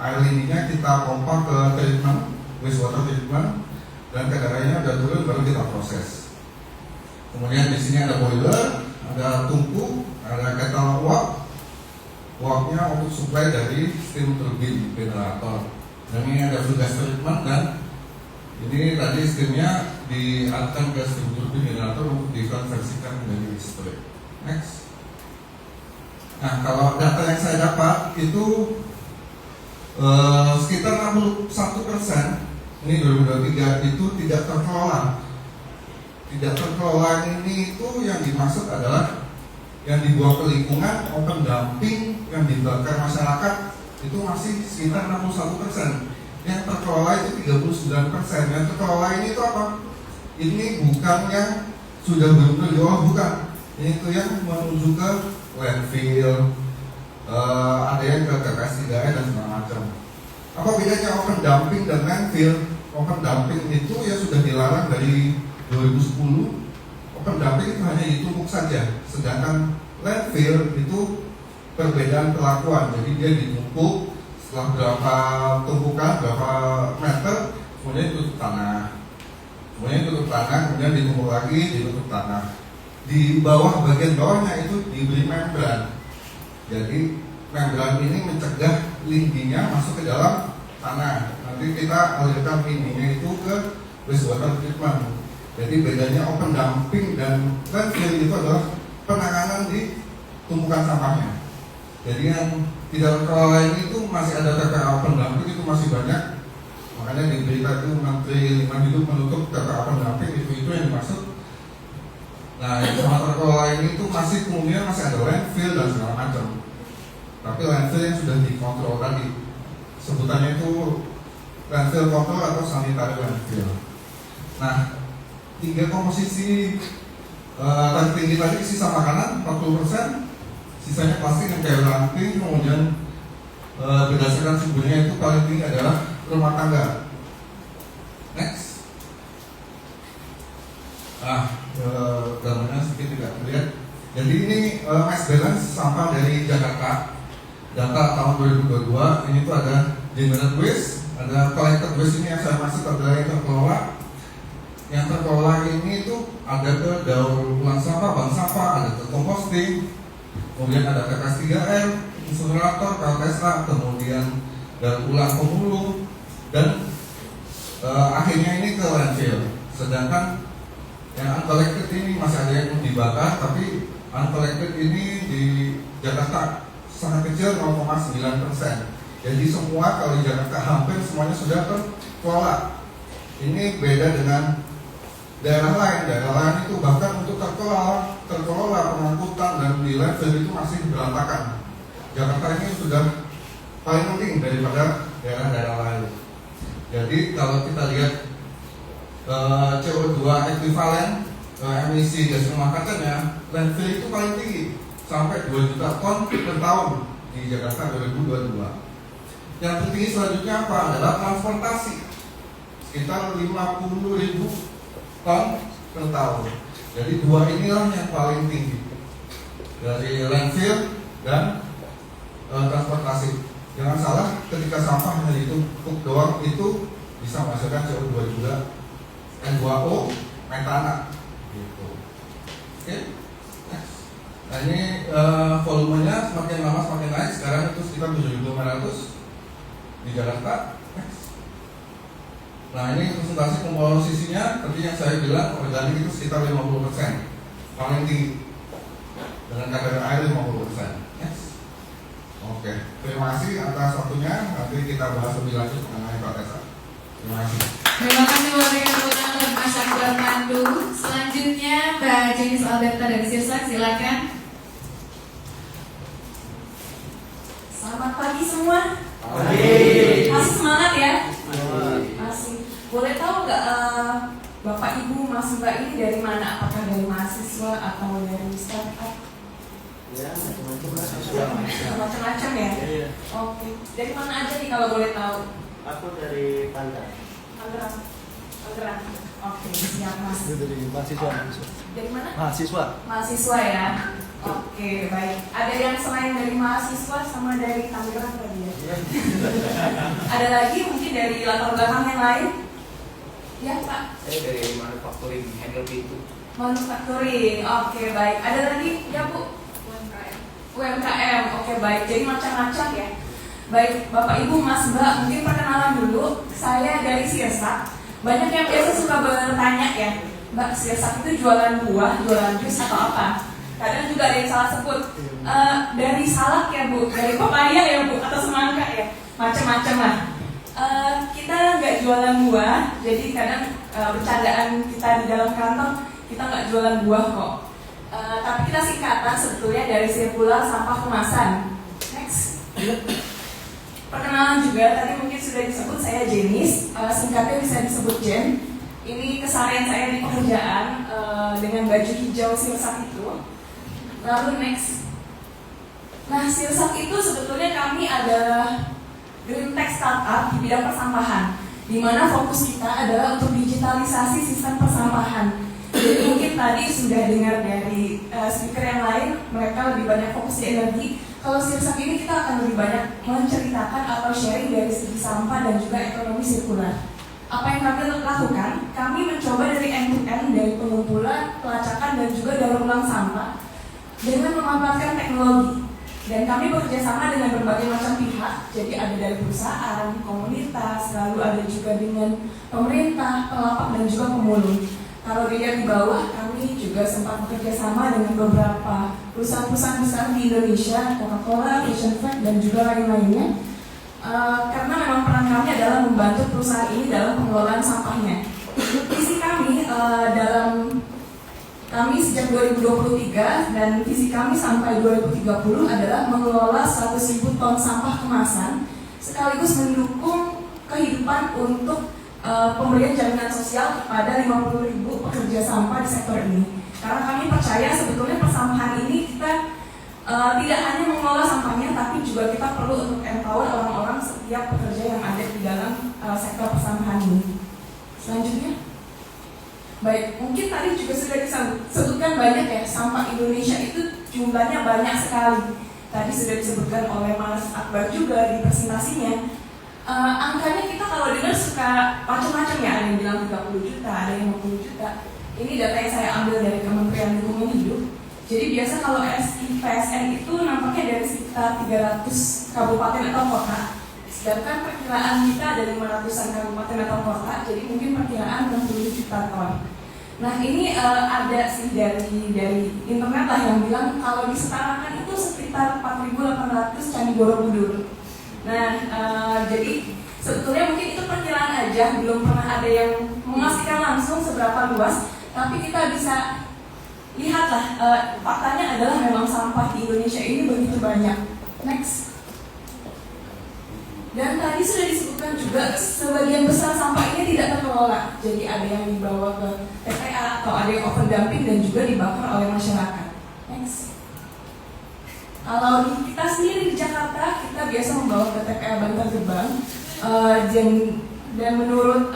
Speaker 5: air lininya kita pompa ke treatment, wastewater treatment, dan kadar airnya udah turun baru kita proses. Kemudian di sini ada boiler, ada tungku, ada kettle uap. Uapnya untuk supply dari steam turbin generator. Dan ini ada flue gas treatment, dan ini tadi steamnya dialirkan ke steam turbin generator untuk dikonversikan menjadi listrik. Next. Nah, kalau data yang saya dapat itu sekitar 61% ini 2023 itu tidak terkelola. Tidak terkelola ini itu yang dimaksud adalah yang dibuang ke lingkungan, open dumping, yang dibakar masyarakat itu masih sekitar 61%. Yang terkelola itu 39%. Yang terkelola ini itu apa? Ini bukan yang sudah benar-benar diolah, bukan. Ini tuh yang menuju ke landfill, ada yang ke TPS 3R dan segala macam. Apa bedanya open dumping dan landfill? Open dumping itu ya sudah dilarang dari 2010. Open dumping itu hanya ditumpuk saja, sedangkan landfill itu perbedaan perlakuan. Jadi dia ditumpuk setelah berapa tumpukan, berapa meter, kemudian ditutup tanah, kemudian ditumpuk lagi, ditutup tanah. Di bawah, bagian bawahnya itu diberi membran. Jadi membran ini mencegah lindinya masuk ke dalam tanah. Nanti kita alirkan lininya itu ke wastewater treatment. Jadi bedanya open dumping dan landfill itu adalah penanganan di tumpukan sampahnya. Jadi yang tidak terkelola ini itu masih ada TPA open dumping itu masih banyak. Makanya di berita itu Menteri Lingkungan Hidup menutup TPA open dumping itu yang dimaksud. Nah, yang sama terkelola ini itu masih kemudian masih ada landfill dan segala macam. Tapi landfill yang sudah dikontrol tadi, sebutannya itu landfill control atau sanitary landfill. Nah, 3 komposisi tertinggi tadi sisa makanan 40%, sisanya plastik yang kayak ranting, kemudian berdasarkan sumbernya itu paling tinggi adalah rumah tangga. Next. Gambarnya sedikit tidak terlihat. Jadi ini mass balance sampah dari Jakarta. Data tahun 2022 ini tuh ada generate waste, ada collected waste. Ini yang saya maksud adalah yang terkelola. Yang terkelola ini tuh ada ke daur ulang sampah, bank sampah, ada ke composting, kemudian ada TPS 3R, insinerator, KLTSA, kemudian daur ulang pemulung, dan akhirnya ini ke landfill. Sedangkan yang uncollected ini masih ada yang dibakar, tapi uncollected ini di Jakarta sangat kecil, 0,9%. Jadi semua kalau di Jakarta hampir semuanya sudah terkelola. Ini beda dengan daerah lain itu bahkan untuk terkelola pengangkutan dan di landfill itu masih berantakan. Jakarta ini sudah paling penting daripada daerah-daerah lain. Jadi kalau kita lihat CO2 ekuivalen emisi gas rumah kacanya, landfill itu paling tinggi sampai 2 juta ton per tahun di Jakarta 2022. Yang tertinggi selanjutnya apa? Adalah transportasi, sekitar 50.000 ton per tahun. Jadi 2 inilah yang paling tinggi dari landfill dan transportasi. Jangan salah, ketika sampah hanya ditumpuk doang itu bisa menghasilkan CO2 juga, N2O, metana gitu. Oke. Nah ini volumenya semakin lama semakin naik. Sekarang itu sekitar 7.500 di Jakarta. Nah ini presentasi komposisinya. Tadi yang saya bilang organik itu sekitar 50%, paling tinggi, dengan kadar air 50%. Oke, terima kasih atas waktunya. Nanti kita bahas lebih lanjut mengenai KLTSA. Terima kasih.
Speaker 1: Terima kasih untuk Mas Akbar Pandu. Selanjutnya Mbak Jenis Alberta dari Sirsak, silakan.
Speaker 6: Selamat pagi semua.
Speaker 4: Pagi.
Speaker 6: Masih semangat ya?
Speaker 4: Semangat.
Speaker 6: Masih. Boleh tahu nggak Bapak Ibu Mas Mbak ini dari mana? Apakah dari mahasiswa atau dari startup?
Speaker 4: Ya, macam-macam.
Speaker 6: Macam-macam ya?
Speaker 4: Iya.
Speaker 6: Oke. Dari mana aja nih kalau boleh tahu?
Speaker 4: Aku dari Tangerang.
Speaker 6: Tangerang. Oke, siap Mas.
Speaker 4: Itu dari mahasiswa.
Speaker 6: Dari mana?
Speaker 4: Mahasiswa.
Speaker 6: Mahasiswa ya. Oke, baik. Ada yang selain dari mahasiswa sama dari Tangerang tadi ya? Ada lagi mungkin dari latar belakang yang lain? Ya Pak.
Speaker 7: Saya dari manufacturing, handle pintu.
Speaker 6: Manufacturing, oke baik. Ada lagi ya Bu? UMKM, oke baik. Jadi macam-macam ya. Baik, Bapak Ibu Mas Mbak, mungkin perkenalan dulu. Saya dari Sirsak. Banyak yang biasa suka bertanya ya, Mbak, Sirsak itu jualan buah, jualan jus atau apa? Kadang juga ada yang salah sebut. Dari salak ya Bu, dari pepaya ya Bu, atau semangka ya, macam-macam lah. Kita nggak jualan buah, jadi kadang bercandaan kita di dalam kantor, kita nggak jualan buah kok. Tapi kita singkatan sebetulnya dari sirkular sampah kemasan. Next. Perkenalan juga, tadi mungkin sudah disebut saya Jenis, singkatnya bisa disebut Jen. Ini keseharian saya di pekerjaan dengan baju hijau Sirsak itu. Lalu next. Nah, Sirsak itu sebetulnya kami adalah green tech startup di bidang persampahan, di mana fokus kita adalah untuk digitalisasi sistem persampahan. Jadi mungkin tadi sudah dengar dari speaker yang lain, mereka lebih banyak fokus di energi. Kalau Sirsak ini kita akan lebih banyak menceritakan atau sharing dari segi sampah dan juga ekonomi sirkular. Apa yang kami lakukan? Kami mencoba dari end to end, dari pengumpulan, pelacakan, dan juga daur ulang sampah dengan memanfaatkan teknologi. Dan kami bekerja sama dengan berbagai macam pihak, jadi ada dari perusahaan, komunitas, lalu ada juga dengan pemerintah, pelapak, dan juga pemulung. Kalau dilihat di bawah, kami juga sempat bekerja sama dengan beberapa perusahaan-perusahaan besar di Indonesia, Coca-Cola, Asian Flag, dan juga lain-lainnya. Karena memang peran kami adalah membantu perusahaan ini dalam pengelolaan sampahnya. Visi kami kami sejak 2023 dan visi kami sampai 2030 adalah mengelola 100.000 ton sampah kemasan sekaligus mendukung kehidupan untuk pemberian jaminan sosial kepada 50.000 pekerja sampah di sektor ini. Karena kami percaya sebetulnya persampahan ini kita tidak hanya mengelola sampahnya, tapi juga kita perlu untuk empower orang-orang setiap pekerja yang ada di dalam sektor persampahan ini. Selanjutnya. Baik, mungkin tadi juga sudah disebutkan banyak ya, sampah Indonesia itu jumlahnya banyak sekali. Tadi sudah disebutkan oleh Mas Akbar juga di presentasinya. Angkanya kita kalau dengar suka macam-macam ya, ada yang bilang 30 juta, ada yang 50 juta. Ini data yang saya ambil dari Kementerian Lingkungan Hidup. Jadi biasa kalau PSN itu nampaknya dari sekitar 300 kabupaten atau kota. Sedangkan perkiraan kita ada 500-an kabupaten atau kota, jadi mungkin perkiraan 60 juta ton. Nah ini ada sih dari internet lah yang bilang kalau disetarakan itu sekitar 4.800 Candi Borobudur. Nah jadi sebetulnya mungkin itu perkiraan aja, belum pernah ada yang memastikan langsung seberapa luas. Tapi kita bisa lihatlah faktanya adalah memang sampah di Indonesia ini begitu banyak. Next. Dan tadi sudah disebutkan juga sebagian besar sampah ini tidak terkelola. Jadi ada yang dibawa ke TPA atau ada yang open dumping dan juga dibakar oleh masyarakat. Next. Kalau kita sendiri di Jakarta, kita biasa membawa ke TPA Bantar Gebang. Dan menurut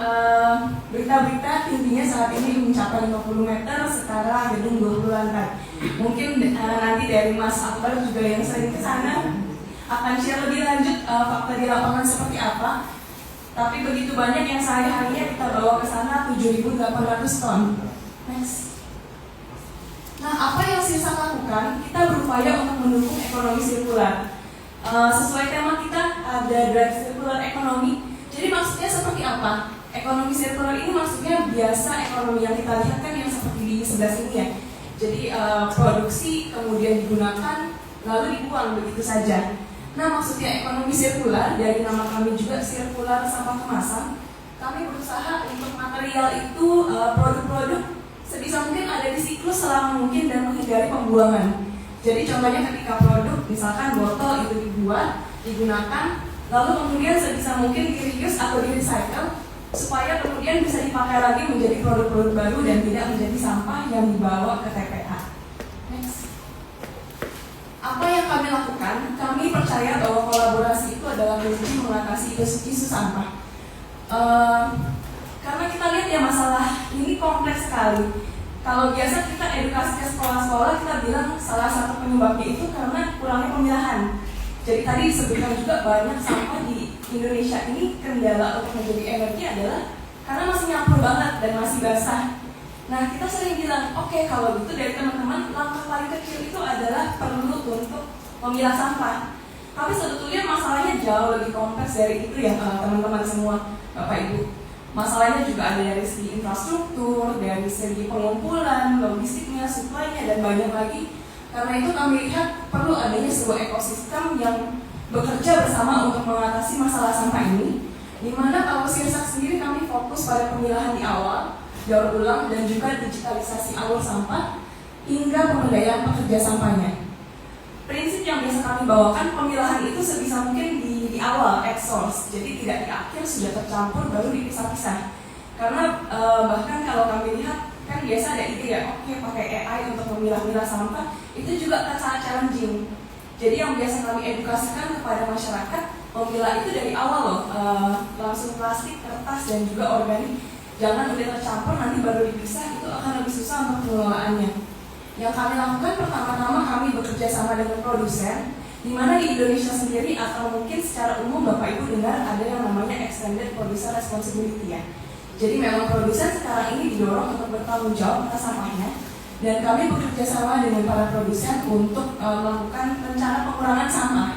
Speaker 6: berita-berita tingginya saat ini mencapai 50 meter, setara gedung 20 lantai. Mungkin nanti dari Mas Akbar juga yang sering ke sana akan share lebih lanjut fakta di lapangan seperti apa. Tapi begitu banyak yang sehari-harinya kita bawa ke sana 7.800 ton. Next. Nah, apa yang Sirsak lakukan? Kita berupaya untuk mendukung ekonomi sirkular. Sesuai tema kita ada drive circular economy. Jadi maksudnya seperti apa? Ekonomi sirkular ini maksudnya biasa ekonomi yang kita lihat kan yang seperti di sebelah sini ya. Jadi produksi kemudian digunakan lalu dibuang begitu saja. Nah maksudnya ekonomi sirkular, dari nama kami juga sirkular sampah kemasan. Kami berusaha untuk material itu produk-produk sebisa mungkin ada di siklus selama mungkin dan menghindari pembuangan. Jadi contohnya ketika produk misalkan botol itu dibuat, digunakan, lalu kemudian sebisa mungkin di-reuse atau di-recycle supaya kemudian bisa dipakai lagi menjadi produk-produk baru dan tidak menjadi sampah yang dibawa ke TPA. Next. Apa yang kami lakukan? Kami percaya bahwa kolaborasi itu adalah kunci mengatasi isu sampah. Karena kita lihat ya masalah ini kompleks sekali. Kalau biasa kita edukasi ke sekolah-sekolah, kita bilang salah satu penyebabnya itu karena kurangnya pemilahan. Jadi tadi disebutkan juga banyak sampah di Indonesia ini kendala untuk menjadi energi adalah karena masih nyampur banget dan masih basah. Nah kita sering bilang, oke, kalau gitu dari teman-teman langkah paling kecil itu adalah perlu untuk memilah sampah. Tapi sebetulnya masalahnya jauh lebih kompleks dari itu ya teman-teman semua, Bapak Ibu. Masalahnya juga ada dari segi infrastruktur, dari segi pengumpulan, logistiknya, supply-nya, dan banyak lagi. Karena itu kami lihat perlu adanya sebuah ekosistem yang bekerja bersama untuk mengatasi masalah sampah ini. Dimana kalau Sirsak sendiri kami fokus pada pemilahan di awal, daur ulang, dan juga digitalisasi alur sampah hingga pemberdayaan pekerja sampahnya. Prinsip yang biasa kami bawakan, pemilahan itu sebisa mungkin di awal, at source, jadi tidak di akhir sudah tercampur baru dipisah-pisah. Karena bahkan kalau kami lihat kan biasa ada ide ya, oke pakai AI untuk memilah-milah sampah, itu juga sangat challenging. Jadi yang biasa kami edukasikan kepada masyarakat, memilah itu dari awal loh, langsung plastik, kertas, dan juga organik. Jangan udah tercampur nanti baru dipisah, itu akan lebih susah untuk pengelolaannya. Yang kami lakukan pertama-tama kami bekerja sama dengan produsen, di mana di Indonesia sendiri atau mungkin secara umum Bapak Ibu dengar ada yang namanya Extended Producer Responsibility ya. Jadi memang produsen sekarang ini didorong untuk bertanggung jawab atas sampahnya, dan kami bekerja sama dengan para produsen untuk melakukan rencana pengurangan sampah.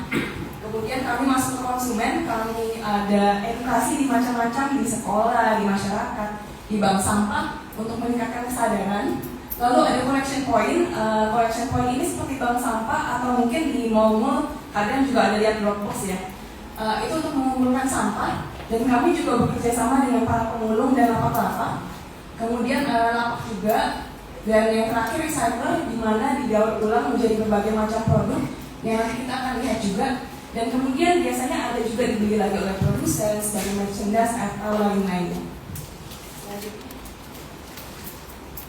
Speaker 6: Kemudian kami masuk ke konsumen, kami ada edukasi di macam-macam di sekolah, di masyarakat, di bank sampah untuk meningkatkan kesadaran. Lalu ada collection point ini seperti bank sampah atau mungkin di mall-mall kadang juga ada lihat drop box ya. Itu untuk mengumpulkan sampah, dan kami juga bekerja sama dengan para pemulung dan lapak-lapak. Kemudian lapak juga, dan yang terakhir recycler, di mana didaur ulang menjadi berbagai macam produk yang nanti kita akan lihat juga. Dan kemudian biasanya ada juga dibeli lagi oleh produsen sebagai merchandise atau lain-lainnya.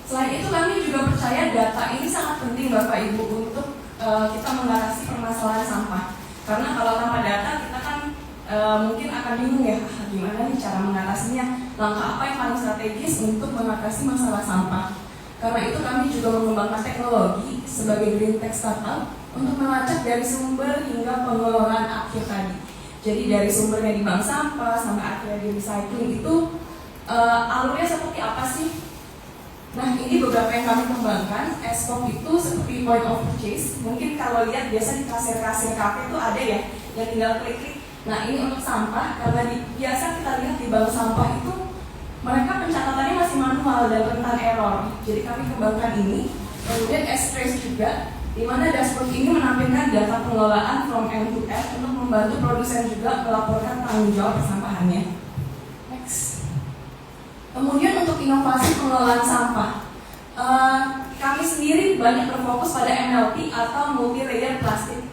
Speaker 6: Selain itu kami juga percaya data ini sangat penting Bapak Ibu untuk kita mengatasi permasalahan sampah. Karena kalau tanpa data kita kan mungkin akan bingung ya, gimana nih cara mengatasinya, langkah apa yang paling strategis untuk mengatasi masalah sampah. Karena itu kami juga mengembangkan teknologi sebagai green tech startup untuk melacak dari sumber hingga pengelolaan akhir tadi. Jadi dari sumbernya di bank sampah sampai akhirnya di recycling itu alurnya seperti apa sih? Nah, ini beberapa yang kami kembangkan. SPOP itu seperti point of purchase. Mungkin kalau lihat biasa di kasir-kasir kafe itu ada ya, yang tinggal klik-klik. Nah, ini untuk sampah, karena biasa kita lihat di bank sampah itu mereka pencatatannya masih manual dan rentan error. Jadi kami kembangkan ini. Kemudian S-Trace juga, di mana dashboard ini menampilkan data pengelolaan from end to end untuk membantu produsen juga melaporkan tanggung jawab persampahannya. Next. Kemudian untuk inovasi pengelolaan sampah, kami sendiri banyak berfokus pada MLP atau multi-layer plastik.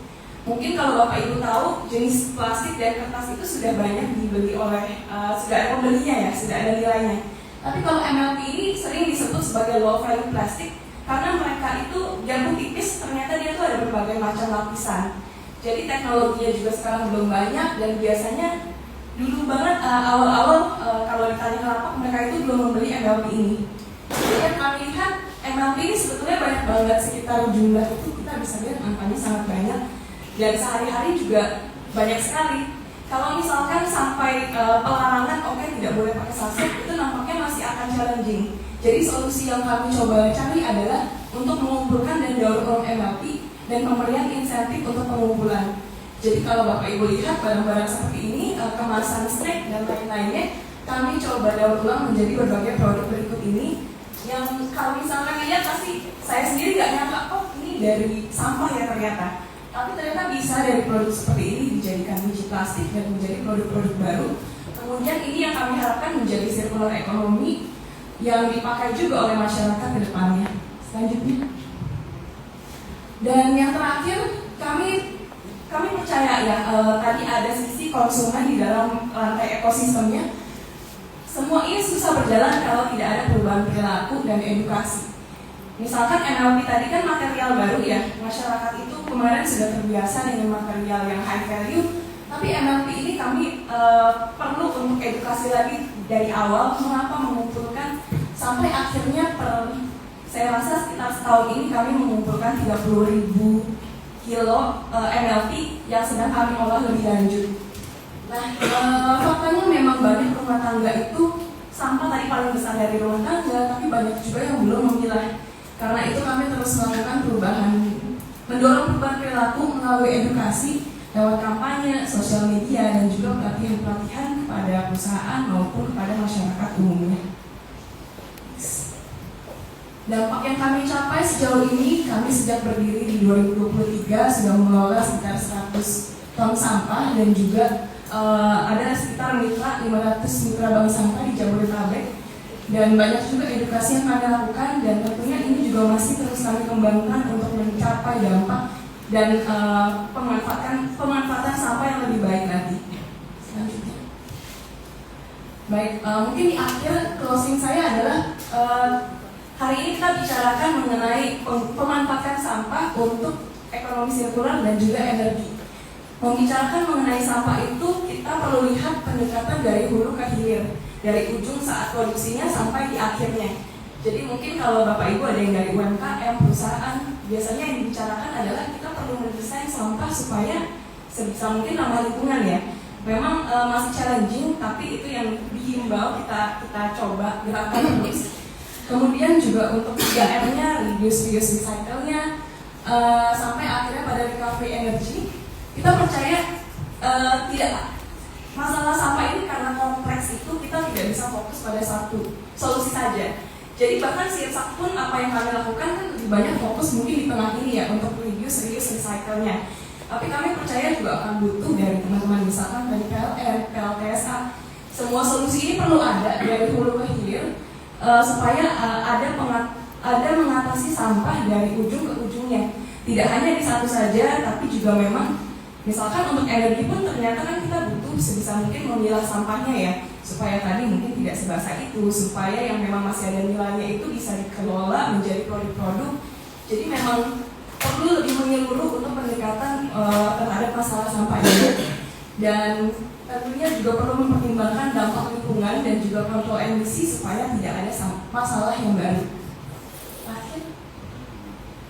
Speaker 6: Mungkin kalau Bapak Ibu tahu, jenis plastik dan kertas itu sudah banyak dibeli oleh, sudah ada pembelinya ya, sudah ada nilainya. Tapi kalau MLP ini sering disebut sebagai low value plastik, karena mereka itu jarum tipis, ternyata dia tuh ada berbagai macam lapisan. Jadi teknologinya juga sekarang belum banyak, dan biasanya dulu banget awal-awal kalau ditanya kenapa mereka itu belum membeli MLP ini. Jadi kami lihat MLP ini sebetulnya banyak banget, sekitar jumlah itu kita bisa lihat angkanya sangat banyak, dan sehari-hari juga banyak sekali. Kalau misalkan sampai pelarangan tidak boleh pakai saset, itu nampaknya masih akan challenging. Jadi solusi yang kami coba cari adalah untuk mengumpulkan dan daur ulang MLP dan pemberian insentif untuk pengumpulan. Jadi kalau Bapak Ibu lihat barang-barang seperti ini, kemasan snack dan lain-lainnya, kami coba daur ulang menjadi berbagai produk berikut ini. Yang kalau misalnya lihat pasti saya sendiri nggak nyangka, ini dari sampah ya ternyata. Tapi ternyata bisa dari produk seperti ini dijadikan biji plastik dan menjadi produk-produk baru. Kemudian ini yang kami harapkan menjadi circular economy yang dipakai juga oleh masyarakat ke depannya. Selanjutnya. Dan yang terakhir, kami percaya ya, tadi ada sisi konsumen di dalam rantai ekosistemnya. Semua ini susah berjalan kalau tidak ada perubahan perilaku dan edukasi. Misalkan MLP tadi kan material baru ya, masyarakat itu kemarin sudah terbiasa dengan material yang high value, tapi MLP ini kami perlu untuk edukasi lagi dari awal, mengapa mengumpulkan sampai akhirnya saya rasa sekitar setahun ini kami mengumpulkan 30.000 kilo MLP yang sedang kami olah lebih lanjut. Nah, faktanya memang banyak rumah tangga itu sampah tadi paling besar dari rumah tangga, tapi banyak juga yang belum memilah. Karena itu kami terus melakukan perubahan, mendorong perubahan perilaku melalui edukasi lewat kampanye, sosial media, dan juga pelatihan-pelatihan kepada perusahaan maupun kepada masyarakat umumnya. Dampak yang kami capai sejauh ini, kami sejak berdiri di 2023 sudah mengelola sekitar 100 ton sampah, dan juga ada sekitar 500 mitra bank sampah di Jabodetabek, dan banyak juga edukasi yang kami lakukan, dan tentunya ini juga masih terus kami kembangkan untuk mencapai dampak dan pemanfaatan sampah yang lebih baik nanti. Selanjutnya, baik, mungkin di akhir closing saya adalah Hari ini kita bicarakan mengenai pemanfaatan sampah untuk ekonomi sirkular dan juga energi. Membicarakan mengenai sampah itu kita perlu lihat pendekatan dari hulu ke hilir, dari ujung saat produksinya sampai di akhirnya. Jadi mungkin kalau Bapak Ibu ada yang dari UMKM, perusahaan, biasanya yang dibicarakan adalah kita perlu mendesain sampah supaya sebisa mungkin ramah lingkungan ya. Memang masih challenging, tapi itu yang dihimbau kita coba gerakan terus. Kemudian juga untuk 3M-nya, reduce, reuse, recycle-nya, sampai akhirnya pada recovery energy. Kita percaya tidak masalah sampah ini karena kompleks itu kita tidak bisa fokus pada satu solusi saja. Jadi bahkan Sirsak pun apa yang kami lakukan kan lebih banyak fokus mungkin di tengah ini ya untuk reduce, reuse, recycle-nya. Tapi kami percaya juga akan butuh dari teman-teman misalkan dari PLN, PLTSA. Semua solusi ini perlu ada dari hulu ke hilir supaya ada mengatasi sampah dari ujung ke ujungnya. Tidak hanya di satu saja, tapi juga memang misalkan untuk energi pun ternyata kan kita butuh sebisa mungkin memilah sampahnya ya, supaya tadi mungkin tidak sebasah itu, supaya yang memang masih ada nilainya itu bisa dikelola menjadi produk-produk. Jadi memang perlu lebih menyeluruh untuk pendekatan terhadap masalah sampah ini. Dan tentunya juga perlu mempertimbangkan dampak lingkungan dan juga kontrol emisi supaya tidak ada masalah yang baru. Akhir.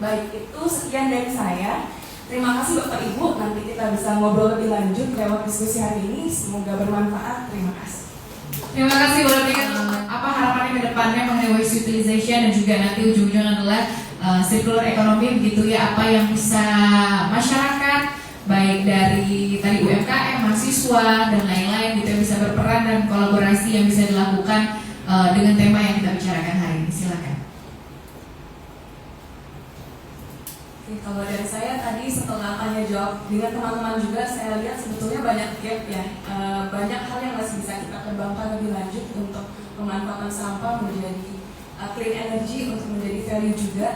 Speaker 6: Baik, itu sekian dari saya. Terima kasih Bapak Ibu, nanti kita bisa ngobrol lebih lanjut lewat diskusi hari ini. Semoga bermanfaat. Terima kasih.
Speaker 1: Terima kasih Bu Rotika. Apa harapannya ke depannya mengenai waste utilization dan juga nanti ujung-ujungnya adalah circular economy begitu ya, apa yang bisa masyarakat baik dari tadi UMKM, mahasiswa dan lain-lain gitu yang bisa berperan dan kolaborasi yang bisa dilakukan dengan tema yang kita bicarakan hari ini. Silakan.
Speaker 6: Kalau dari saya tadi setelah tanya jawab dengan teman-teman juga saya lihat sebetulnya banyak gap ya, banyak hal yang masih bisa kita kembangkan lebih lanjut untuk pemanfaatan sampah menjadi clean energy untuk menjadi value juga.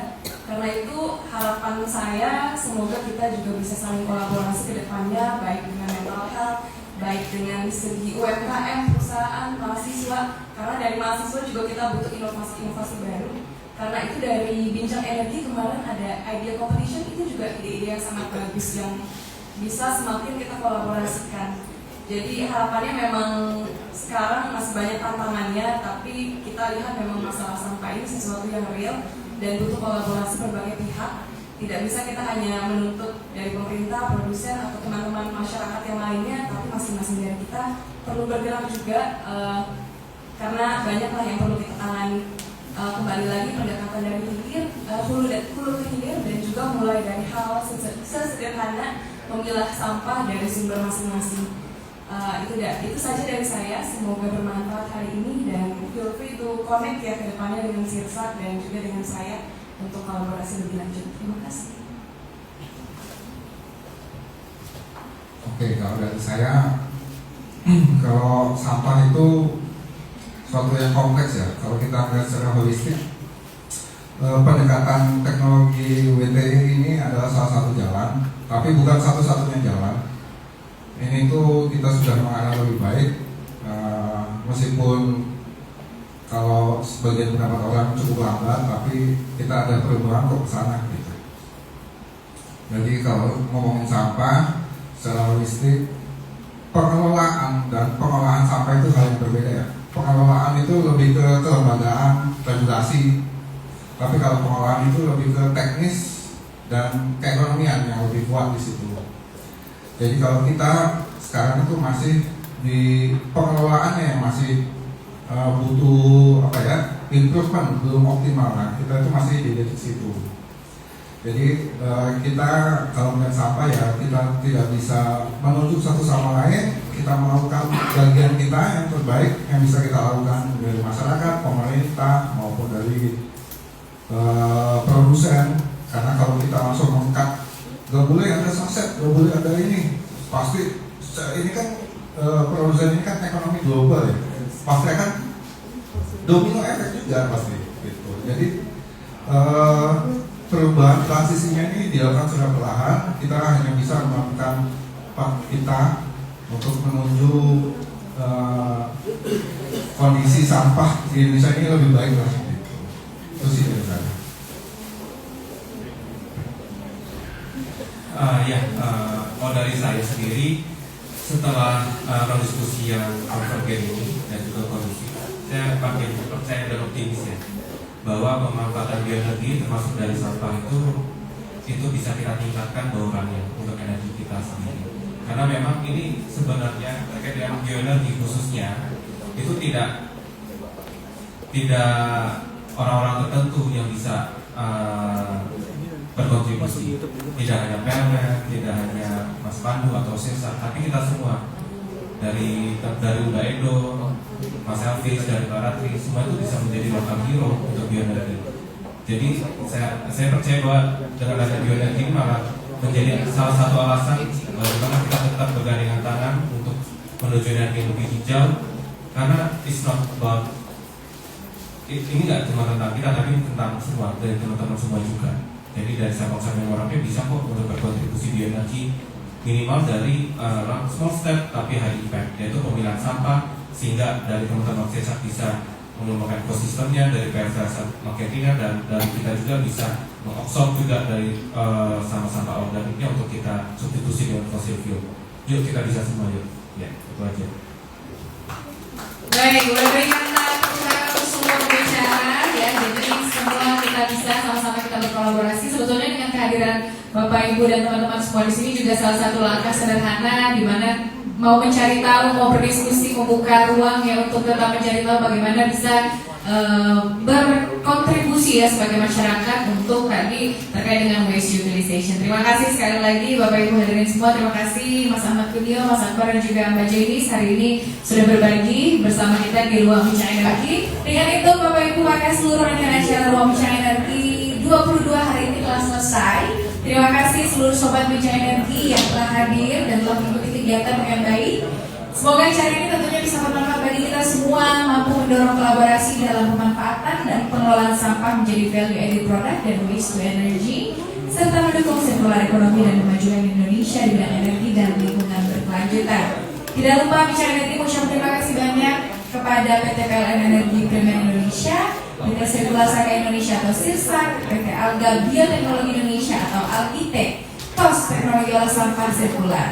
Speaker 6: Karena itu harapan saya semoga kita juga bisa saling kolaborasi ke depannya baik dengan mental health, baik dengan segi UMKM, perusahaan, mahasiswa. Karena dari mahasiswa juga kita butuh inovasi-inovasi baru. Karena itu dari Bincang Energi kemarin ada idea competition, itu juga ide-ide yang sangat bagus yang bisa semakin kita kolaborasikan. Jadi harapannya memang sekarang masih banyak tantangannya, tapi kita lihat memang masalah sampah ini sesuatu yang real dan butuh kolaborasi berbagai pihak. Tidak bisa kita hanya menuntut dari pemerintah, produsen atau teman-teman masyarakat yang lainnya, tapi masing-masing dari kita perlu bergerak juga karena banyaklah yang perlu kita tangani. Kembali lagi pendekatan dari hilir, hulu ke hilir dan juga mulai dari hal sesederhana memilah sampah dari sumber masing-masing. Itu saja dari saya. Semoga bermanfaat hari ini dan feel free to connect ya ke depannya dengan Sirsak dan juga dengan saya untuk kolaborasi lebih lanjut. Terima kasih.
Speaker 5: Oke, kalau dari saya, kalau sampah itu suatu yang kompleks ya. Kalau kita melihat secara holistik, pendekatan teknologi WTE ini adalah salah satu jalan, tapi bukan satu-satunya jalan. Ini tuh kita sudah mengenal lebih baik, meskipun kalau sebagian pendapat orang cukup lambat, tapi kita ada perubahan kok ke sana gitu. Jadi kalau ngomongin sampah secara holistik, pengelolaan dan pengolahan sampah itu hal yang berbeda ya. Pengelolaan itu lebih ke kelembagaan, regulasi. Tapi kalau pengolahan itu lebih ke teknis dan keekonomian yang lebih kuat di situ. Jadi kalau kita sekarang itu masih di pengelolaannya yang masih butuh improvement, belum optimal. Nah, kita itu masih di titik situ. Jadi kita kalau melihat sampah ya kita tidak bisa menunjuk satu sama lain. Kita melakukan bagian kita yang terbaik yang bisa kita lakukan dari masyarakat, pemerintah maupun dari produsen. Karena kalau kita langsung mengangkat, gak boleh ada saset, gak boleh ada ini. Pasti ini kan produsen ini kan ekonomi global ya. Pasti akan domino efek juga pasti. Gitu. Jadi perubahan transisinya ini dilakukan secara perlahan. Kita hanya bisa melakukan kita untuk menuju kondisi sampah di Indonesia ini lebih baik lah. Gitu. Itu sih dari saya.
Speaker 3: Kalau dari saya sendiri setelah diskusi yang konvergen ini dan juga kondisi, saya makin percaya dan optimis ya bahwa pemanfaatan bioenergi termasuk dari sampah itu bisa kita tingkatkan baurannya untuk energi kita sendiri. Karena memang ini sebenarnya terkait dengan bioenergi khususnya itu tidak orang-orang tertentu yang bisa berkontribusi. Tidak hanya PLN, tidak hanya Mas Pandu atau Sesa, tapi kita semua dari Uda Edo, Mas Elvis, dari Baratri, semua itu bisa menjadi local hero untuk bioenergi. Jadi saya percaya bahwa dengan adanya bioenergi ini malah menjadi salah satu alasan bagaimana kita tetap bergandengan tangan untuk menuju energi yang lebih hijau. Karena it's not about ini nggak cuma tentang kita, tapi tentang semua, dari teman-teman semua juga. Jadi dari Sabang sampai Merauke bisa kok untuk berkontribusi bioenergi minimal dari small step tapi high impact, yaitu pemilahan sampah, sehingga dari teman-teman Sesak bisa mengembangkan ekosistemnya dari PFS marketingnya, dan kita juga bisa mengabsorb juga dari sampah organiknya untuk kita substitusi dengan fossil fuel. Yuk kita bisa semua yuk. Ya itu aja.
Speaker 1: Baik, boleh berikan tepuk tangan untuk semua pembicara ya. Jadi semua kita bisa sama-sama kita berkolaborasi. Sebetulnya dengan kehadiran Bapak Ibu dan teman-teman semua di sini juga salah satu langkah sederhana di mana mau mencari tahu, mau berdiskusi, membuka ruang ya untuk tetap mencari tahu bagaimana bisa berkontribusi ya sebagai masyarakat untuk tadi terkait dengan waste utilization. Terima kasih sekali lagi Bapak Ibu hadirin semua. Terima kasih Mas Ahmad Kunio, Mas Akbar dan juga Mbak Jenis hari ini sudah berbagi bersama kita di Ruang Bincang Energi. Dengan itu Bapak Ibu maka seluruh rangkaian acara Ruang Bincang Energi 22 hari ini telah selesai. Terima kasih seluruh sobat Bincang Energi yang telah hadir dan telah mengikuti kegiatan dengan baik. Semoga acara ini tentunya bisa bermanfaat bagi kita semua, mampu mendorong kolaborasi dalam pemanfaatan dan pengelolaan sampah menjadi value added product dan waste to energy, serta mendukung sirkular ekonomi dan kemajuan Indonesia di bidang energi dan lingkungan berkelanjutan. Tidak lupa Bincang Energi mengucapkan terima kasih banyak kepada PT PLN Energi Primer Indonesia, PT Sirkular Saka Indonesia atau SIRSAK, PT Alga Bioteknologi Indonesia atau ALITE, TOS Teknologi Olah Sampah Sirkular.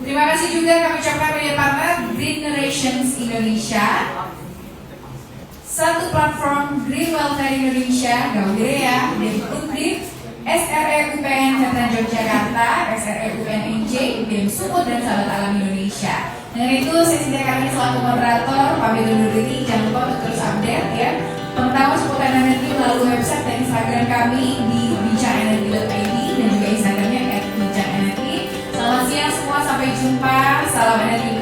Speaker 1: Terima kasih juga kami ucapkan kepada partner Green Generations Indonesia, satu platform Green Welfare Indonesia, Gaudirea, dan Undip, SRE UPN Veteran Yogyakarta, SRE UNNJ, BEM Sumut dan Sahabat Alam Indonesia. Dengan itu saya sediakan ini selaku moderator, pamit undur diri. Jangan lupa untuk terus update ya pengetahuan seputar energi melalui website dan Instagram kami di bincangenergi.id dan juga Instagramnya @bincangenergi. Selamat siang semua, sampai jumpa. Salam energi.